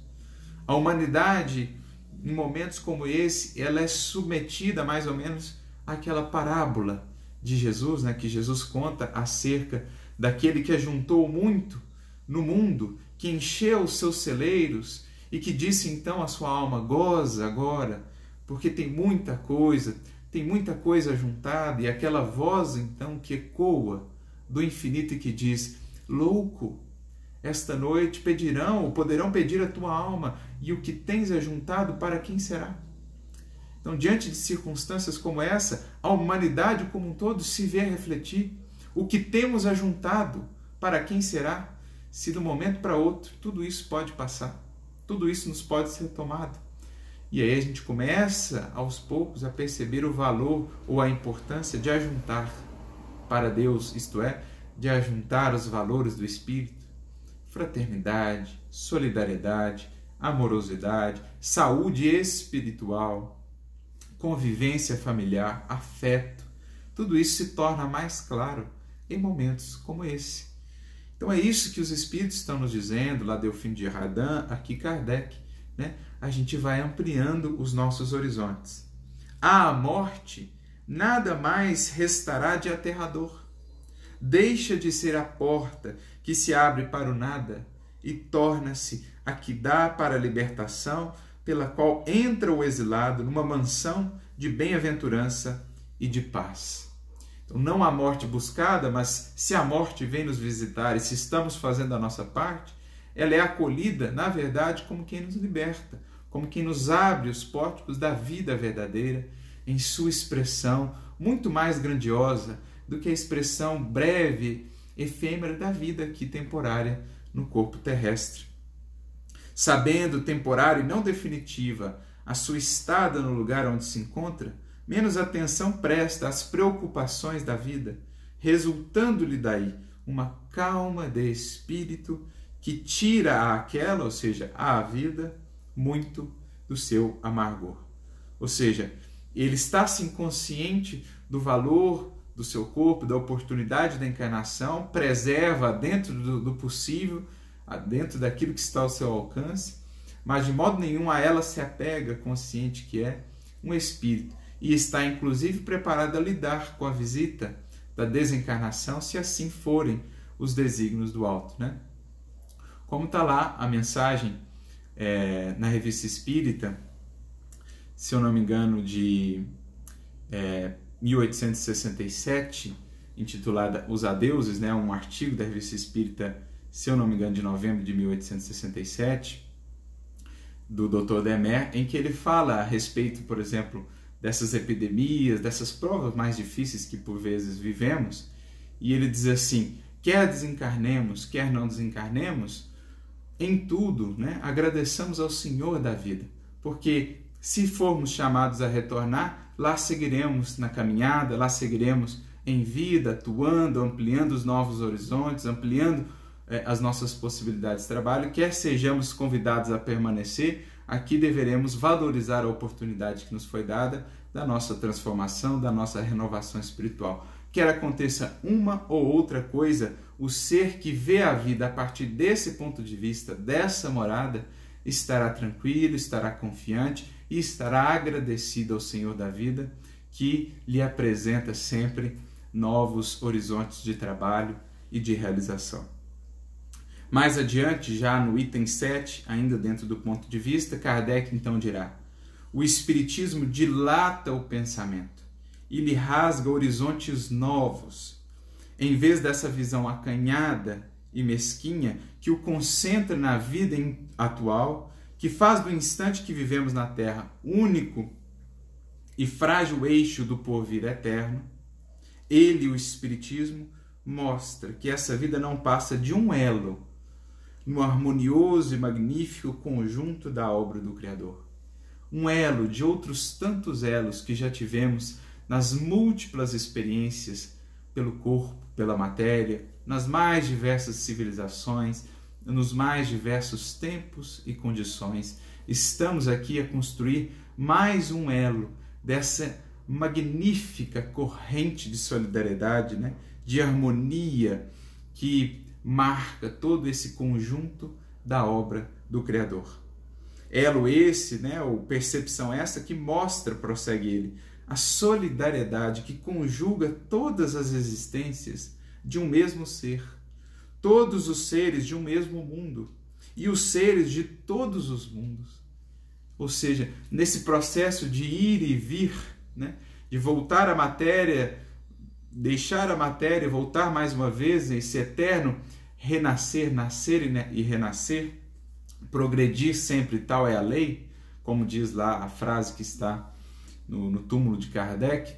A humanidade, em momentos como esse, ela é submetida mais ou menos àquela parábola de Jesus, né, que Jesus conta acerca daquele que ajuntou muito no mundo, que encheu os seus celeiros e que disse então à sua alma: goza agora, porque tem muita coisa ajuntada. E aquela voz então que ecoa do infinito e que diz: louco, esta noite pedirão ou poderão pedir a tua alma, e o que tens ajuntado para quem será? Então, diante de circunstâncias como essa, a humanidade como um todo se vê refletir. O que temos ajuntado, para quem será? Se de um momento para outro tudo isso pode passar, tudo isso nos pode ser tomado. E aí a gente começa, aos poucos, a perceber o valor ou a importância de ajuntar para Deus, isto é, de ajuntar os valores do Espírito: fraternidade, solidariedade, amorosidade, saúde espiritual, convivência familiar, afeto. Tudo isso se torna mais claro em momentos como esse. Então é isso que os Espíritos estão nos dizendo, lá Delfim de Girardin, aqui Kardec, né? A gente vai ampliando os nossos horizontes. À morte, nada mais restará de aterrador. Deixa de ser a porta que se abre para o nada e torna-se a que dá para a libertação, pela qual entra o exilado numa mansão de bem-aventurança e de paz. Então, não a morte buscada, mas se a morte vem nos visitar e se estamos fazendo a nossa parte, ela é acolhida, na verdade, como quem nos liberta, como quem nos abre os pórticos da vida verdadeira, em sua expressão muito mais grandiosa do que a expressão breve, efêmera da vida aqui temporária no corpo terrestre. Sabendo temporária e não definitiva a sua estada no lugar onde se encontra, menos atenção presta às preocupações da vida, resultando-lhe daí uma calma de espírito que tira àquela, ou seja, à vida, muito do seu amargor. Ou seja, ele está assim consciente do valor do seu corpo, da oportunidade da encarnação, preserva dentro do possível, dentro daquilo que está ao seu alcance, mas de modo nenhum a ela se apega, consciente que é um espírito, e está inclusive preparado a lidar com a visita da desencarnação, se assim forem os desígnios do alto, né? Como está lá a mensagem na Revista Espírita, se eu não me engano, de 1867, intitulada Os Adeuses, né? Um artigo da Revista Espírita, se eu não me engano, de novembro de 1867, do Dr. Demer, em que ele fala a respeito, por exemplo, dessas epidemias, dessas provas mais difíceis que por vezes vivemos, e ele diz assim: quer desencarnemos, quer não desencarnemos, em tudo, né, agradeçamos ao Senhor da vida, porque se formos chamados a retornar, lá seguiremos na caminhada, lá seguiremos em vida, atuando, ampliando os novos horizontes, ampliando as nossas possibilidades de trabalho. Quer sejamos convidados a permanecer, aqui deveremos valorizar a oportunidade que nos foi dada da nossa transformação, da nossa renovação espiritual. Quer aconteça uma ou outra coisa, o ser que vê a vida a partir desse ponto de vista, dessa morada, estará tranquilo, estará confiante e estará agradecido ao Senhor da vida, que lhe apresenta sempre novos horizontes de trabalho e de realização. Mais adiante, já no item 7, ainda dentro do ponto de vista, Kardec então dirá: o Espiritismo dilata o pensamento e lhe rasga horizontes novos, em vez dessa visão acanhada e mesquinha que o concentra na vida atual, que faz do instante que vivemos na Terra único e frágil eixo do porvir eterno. Ele, o Espiritismo, mostra que essa vida não passa de um elo no harmonioso e magnífico conjunto da obra do Criador. Um elo de outros tantos elos que já tivemos nas múltiplas experiências pelo corpo, pela matéria, nas mais diversas civilizações, nos mais diversos tempos e condições. Estamos aqui a construir mais um elo dessa magnífica corrente de solidariedade, né? De harmonia que marca todo esse conjunto da obra do Criador. Elo esse, né, ou percepção essa que mostra, prossegue ele, a solidariedade que conjuga todas as existências de um mesmo ser, todos os seres de um mesmo mundo e os seres de todos os mundos. Ou seja, nesse processo de ir e vir, né, de voltar à matéria, deixar a matéria, voltar mais uma vez, esse eterno renascer, nascer e renascer, progredir sempre, tal é a lei, como diz lá a frase que está no túmulo de Kardec.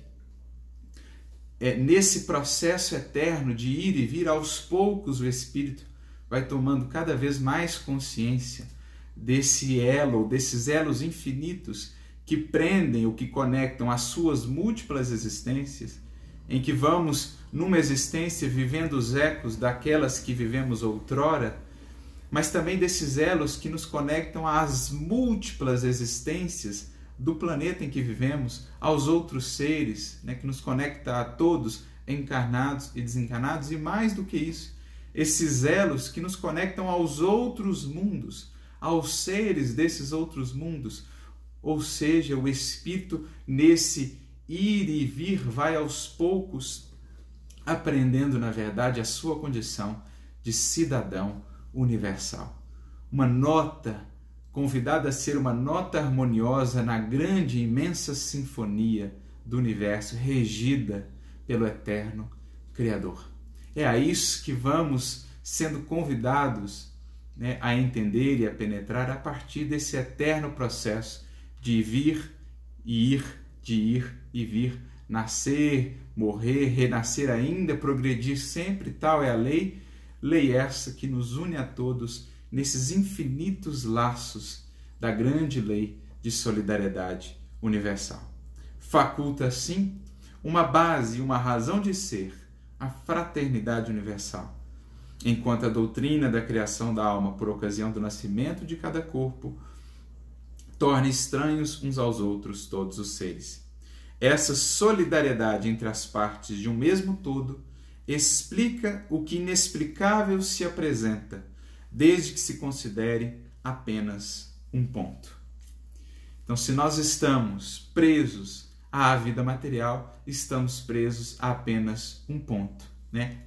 Nesse processo eterno de ir e vir, aos poucos o espírito vai tomando cada vez mais consciência desse elo, desses elos infinitos que prendem ou que conectam as suas múltiplas existências, em que vamos, numa existência, vivendo os ecos daquelas que vivemos outrora, mas também desses elos que nos conectam às múltiplas existências do planeta em que vivemos, aos outros seres, né, que nos conecta a todos, encarnados e desencarnados, e mais do que isso, esses elos que nos conectam aos outros mundos, aos seres desses outros mundos. Ou seja, o espírito, nesse ir e vir, vai aos poucos aprendendo, na verdade, a sua condição de cidadão universal. Uma nota convidada a ser uma nota harmoniosa na grande e imensa sinfonia do universo, regida pelo eterno Criador. É a isso que vamos sendo convidados, né, a entender e a penetrar a partir desse eterno processo de vir e ir, de ir e vir, nascer, morrer, renascer ainda, progredir sempre, tal é a lei essa que nos une a todos nesses infinitos laços da grande lei de solidariedade universal. Faculta, assim, uma base e uma razão de ser, a fraternidade universal, enquanto a doutrina da criação da alma por ocasião do nascimento de cada corpo torna estranhos uns aos outros todos os seres. Essa solidariedade entre as partes de um mesmo todo explica o que inexplicável se apresenta, desde que se considere apenas um ponto. Então, se nós estamos presos à vida material, estamos presos a apenas um ponto,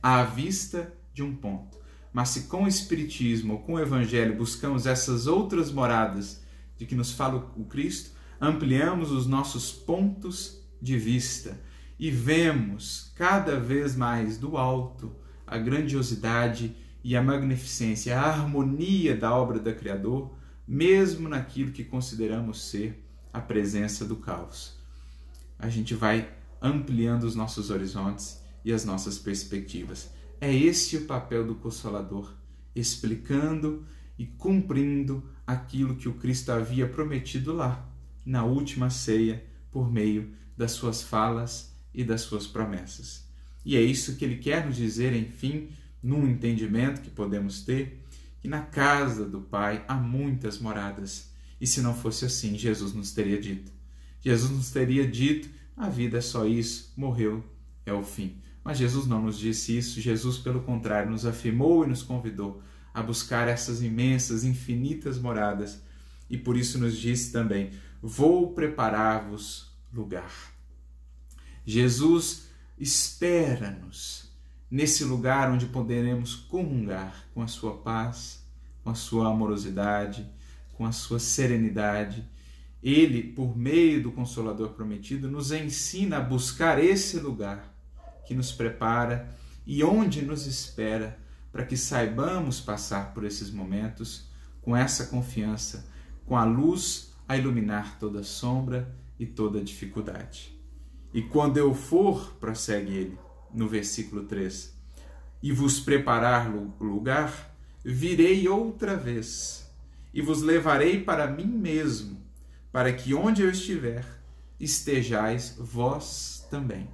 à vista de um ponto. Mas se com o Espiritismo ou com o Evangelho buscamos essas outras moradas de que nos fala o Cristo, ampliamos os nossos pontos de vista e vemos cada vez mais do alto a grandiosidade e a magnificência, a harmonia da obra do Criador, mesmo naquilo que consideramos ser a presença do caos. A gente vai ampliando os nossos horizontes e as nossas perspectivas. É esse o papel do Consolador, explicando e cumprindo aquilo que o Cristo havia prometido lá, na última ceia, por meio das suas falas e das suas promessas. E é isso que ele quer nos dizer, enfim, num entendimento que podemos ter, que na casa do Pai há muitas moradas. E se não fosse assim, Jesus nos teria dito. Jesus nos teria dito, a vida é só isso, morreu, é o fim. Mas Jesus não nos disse isso, Jesus, pelo contrário, nos afirmou e nos convidou a buscar essas imensas, infinitas moradas. E por isso nos disse também, vou preparar-vos lugar. Jesus espera-nos nesse lugar onde poderemos comungar com a sua paz, com a sua amorosidade, com a sua serenidade. Ele, por meio do Consolador prometido, nos ensina a buscar esse lugar que nos prepara e onde nos espera, para que saibamos passar por esses momentos com essa confiança, com a luz a iluminar toda sombra e toda dificuldade. E quando eu for, prossegue ele, no versículo 3, e vos preparar lugar, virei outra vez, e vos levarei para mim mesmo, para que onde eu estiver, estejais vós também.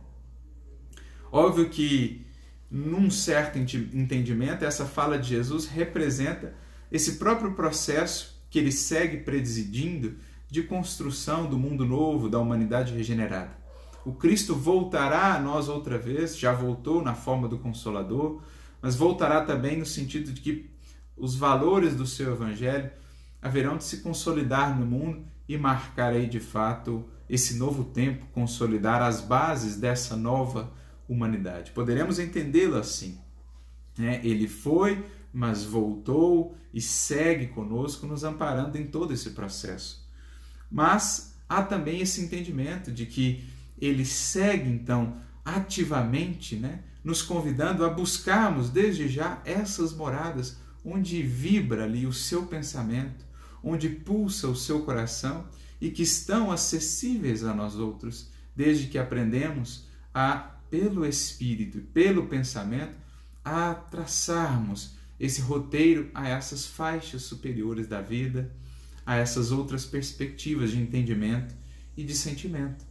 Óbvio que, num certo entendimento, essa fala de Jesus representa esse próprio processo que ele segue presidindo de construção do mundo novo, da humanidade regenerada. O Cristo voltará a nós outra vez, já voltou na forma do Consolador, mas voltará também no sentido de que os valores do seu Evangelho haverão de se consolidar no mundo e marcar aí de fato esse novo tempo, consolidar as bases dessa nova humanidade. Poderemos entendê-lo assim. Ele foi, mas voltou e segue conosco, nos amparando em todo esse processo. Mas há também esse entendimento de que ele segue, então, ativamente, nos convidando a buscarmos desde já essas moradas onde vibra ali o seu pensamento, onde pulsa o seu coração e que estão acessíveis a nós outros, desde que aprendemos pelo Espírito e pelo pensamento, a traçarmos esse roteiro a essas faixas superiores da vida, a essas outras perspectivas de entendimento e de sentimento.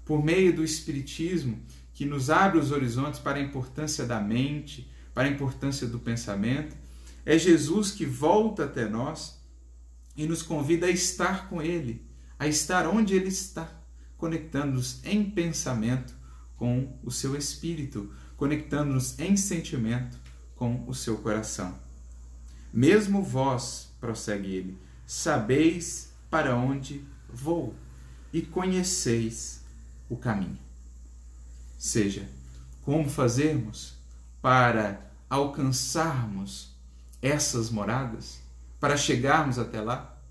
Por meio do Espiritismo, que nos abre os horizontes para a importância da mente, para a importância do pensamento, é Jesus que volta até nós e nos convida a estar com Ele, a estar onde Ele está, conectando-nos em pensamento com o seu espírito, conectando-nos em sentimento com o seu coração. Mesmo vós, prossegue ele, sabeis para onde vou e conheceis o caminho. Seja, como fazermos para alcançarmos essas moradas, para chegarmos até lá?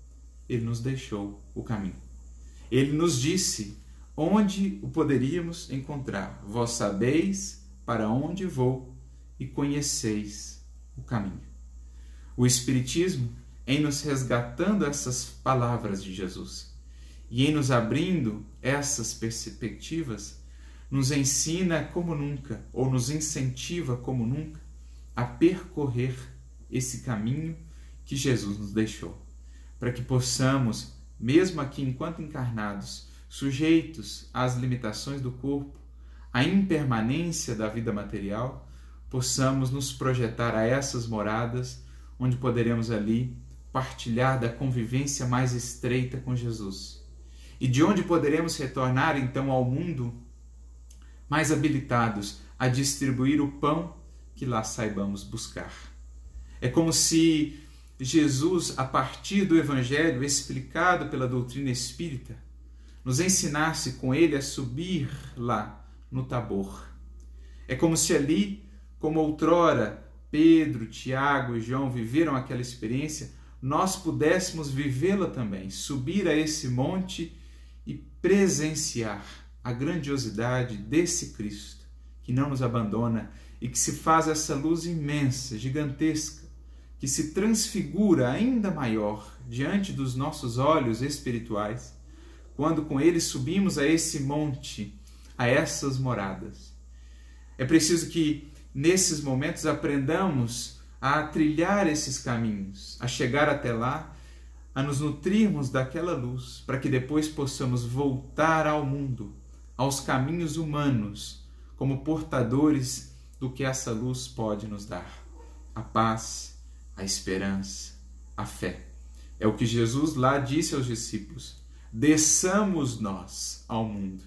Ele nos deixou o caminho. Ele nos disse onde o poderíamos encontrar. Vós sabeis para onde vou e conheceis o caminho. O Espiritismo, em nos resgatando essas palavras de Jesus e em nos abrindo essas perspectivas, nos ensina como nunca, ou nos incentiva como nunca, a percorrer esse caminho que Jesus nos deixou, para que possamos mesmo aqui enquanto encarnados, sujeitos às limitações do corpo, à impermanência da vida material, possamos nos projetar a essas moradas, onde poderemos ali partilhar da convivência mais estreita com Jesus. E de onde poderemos retornar então ao mundo mais habilitados a distribuir o pão que lá saibamos buscar. É como se Jesus, a partir do Evangelho explicado pela doutrina espírita, nos ensinasse com ele a subir lá no Tabor. É como se ali, como outrora Pedro, Tiago e João viveram aquela experiência, nós pudéssemos vivê-la também, subir a esse monte e presenciar a grandiosidade desse Cristo, que não nos abandona e que se faz essa luz imensa, gigantesca, que se transfigura ainda maior diante dos nossos olhos espirituais, quando com ele subimos a esse monte, a essas moradas. É preciso que nesses momentos aprendamos a trilhar esses caminhos, a chegar até lá, a nos nutrirmos daquela luz, para que depois possamos voltar ao mundo, aos caminhos humanos, como portadores do que essa luz pode nos dar. A paz, a esperança, a fé. É o que Jesus lá disse aos discípulos: desçamos nós ao mundo.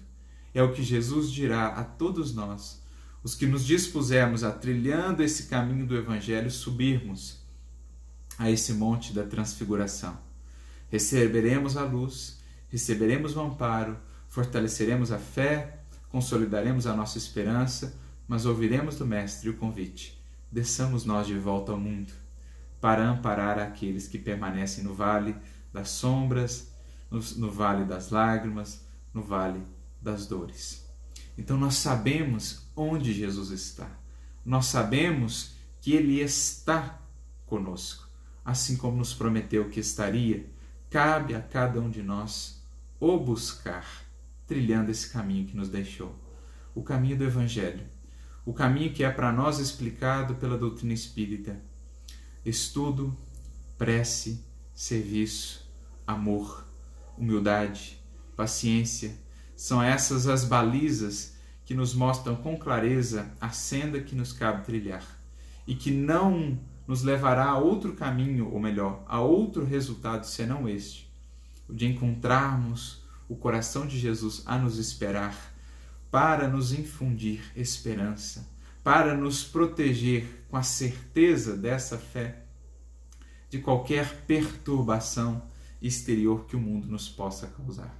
É o que Jesus dirá a todos nós, os que nos dispusermos a, trilhando esse caminho do Evangelho, subirmos a esse monte da transfiguração. Receberemos a luz, receberemos o amparo, fortaleceremos a fé, consolidaremos a nossa esperança, mas ouviremos do Mestre o convite: desçamos nós de volta ao mundo, para amparar aqueles que permanecem no vale das sombras, no vale das lágrimas, no vale das dores. Então nós sabemos onde Jesus está. Nós sabemos que Ele está conosco, assim como nos prometeu que estaria. Cabe a cada um de nós o buscar, trilhando esse caminho que nos deixou. O caminho do Evangelho. O caminho que é para nós explicado pela doutrina espírita. Estudo, prece, serviço, amor, humildade, paciência, são essas as balizas que nos mostram com clareza a senda que nos cabe trilhar e que não nos levará a outro caminho, ou melhor, a outro resultado senão este, o de encontrarmos o coração de Jesus a nos esperar para nos infundir esperança, para nos proteger com a certeza dessa fé de qualquer perturbação exterior que o mundo nos possa causar.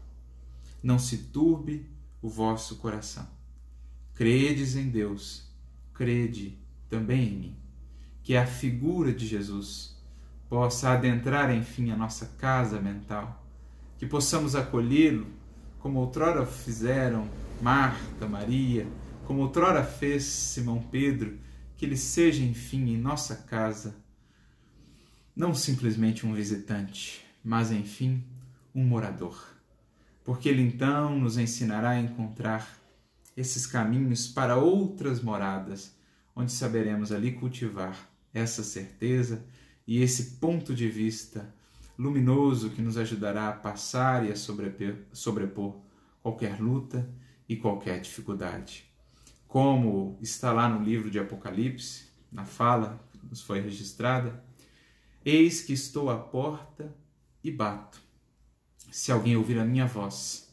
Não se turbe o vosso coração. Credes em Deus, crede também em mim. Que a figura de Jesus possa adentrar, enfim, a nossa casa mental, que possamos acolhê-lo como outrora fizeram Marta, Maria, como outrora fez Simão Pedro, que ele seja, enfim, em nossa casa, não simplesmente um visitante, mas, enfim, um morador. Porque ele então nos ensinará a encontrar esses caminhos para outras moradas, onde saberemos ali cultivar essa certeza e esse ponto de vista luminoso que nos ajudará a passar e a sobrepor qualquer luta e qualquer dificuldade. Como está lá no livro de Apocalipse, na fala que nos foi registrada: eis que estou à porta e bato. Se alguém ouvir a minha voz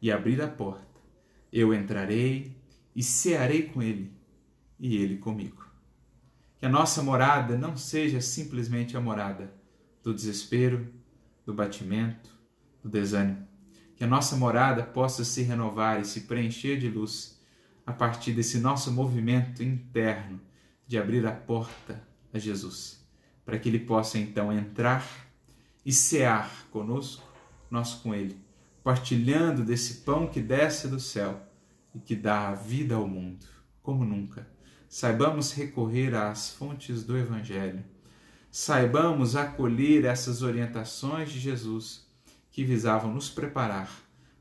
e abrir a porta, eu entrarei e cearei com ele e ele comigo. Que a nossa morada não seja simplesmente a morada do desespero, do batimento, do desânimo. Que a nossa morada possa se renovar e se preencher de luz a partir desse nosso movimento interno de abrir a porta a Jesus, para que Ele possa então entrar e cear conosco, nós com Ele, partilhando desse pão que desce do céu e que dá a vida ao mundo, como nunca. Saibamos recorrer às fontes do Evangelho, saibamos acolher essas orientações de Jesus que visavam nos preparar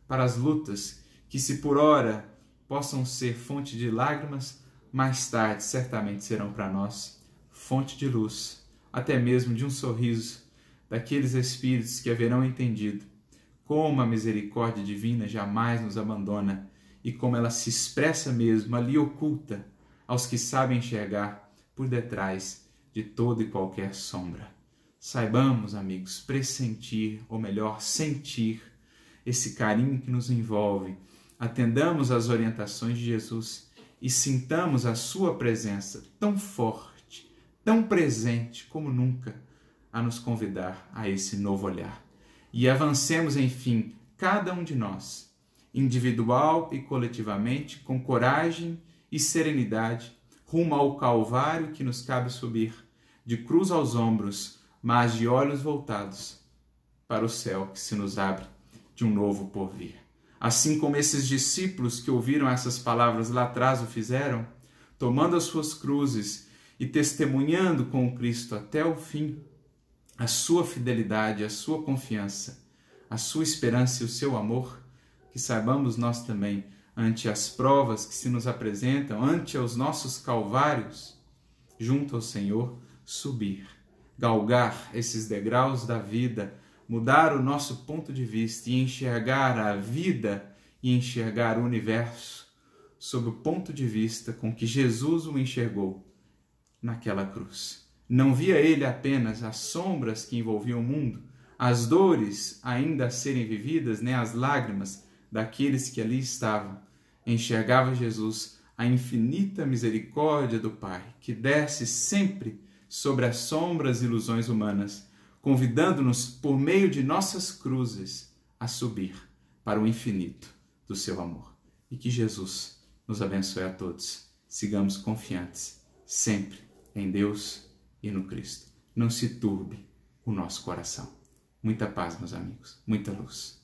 para as lutas que, se por ora possam ser fonte de lágrimas, mais tarde certamente serão para nós fonte de luz, até mesmo de um sorriso daqueles espíritos que haverão entendido como a misericórdia divina jamais nos abandona e como ela se expressa mesmo ali oculta aos que sabem enxergar por detrás de toda e qualquer sombra. Saibamos, amigos, pressentir, ou melhor, sentir esse carinho que nos envolve. Atendamos às orientações de Jesus e sintamos a sua presença tão forte, tão presente como nunca, a nos convidar a esse novo olhar. E avancemos, enfim, cada um de nós, individual e coletivamente, com coragem e serenidade, rumo ao Calvário que nos cabe subir, de cruz aos ombros, mas de olhos voltados para o céu que se nos abre de um novo porvir. Assim como esses discípulos que ouviram essas palavras lá atrás o fizeram, tomando as suas cruzes e testemunhando com o Cristo até o fim, a sua fidelidade, a sua confiança, a sua esperança e o seu amor, que saibamos nós também, ante as provas que se nos apresentam, ante os nossos calvários, junto ao Senhor, subir, galgar esses degraus da vida, mudar o nosso ponto de vista e enxergar a vida e enxergar o universo sob o ponto de vista com que Jesus o enxergou naquela cruz. Não via ele apenas as sombras que envolviam o mundo, as dores ainda a serem vividas, nem as lágrimas daqueles que ali estavam. Enxergava Jesus a infinita misericórdia do Pai, que desce sempre sobre as sombras e ilusões humanas, convidando-nos, por meio de nossas cruzes, a subir para o infinito do seu amor. E que Jesus nos abençoe a todos. Sigamos confiantes, sempre em Deus e no Cristo. Não se turbe o nosso coração. Muita paz, meus amigos, muita luz.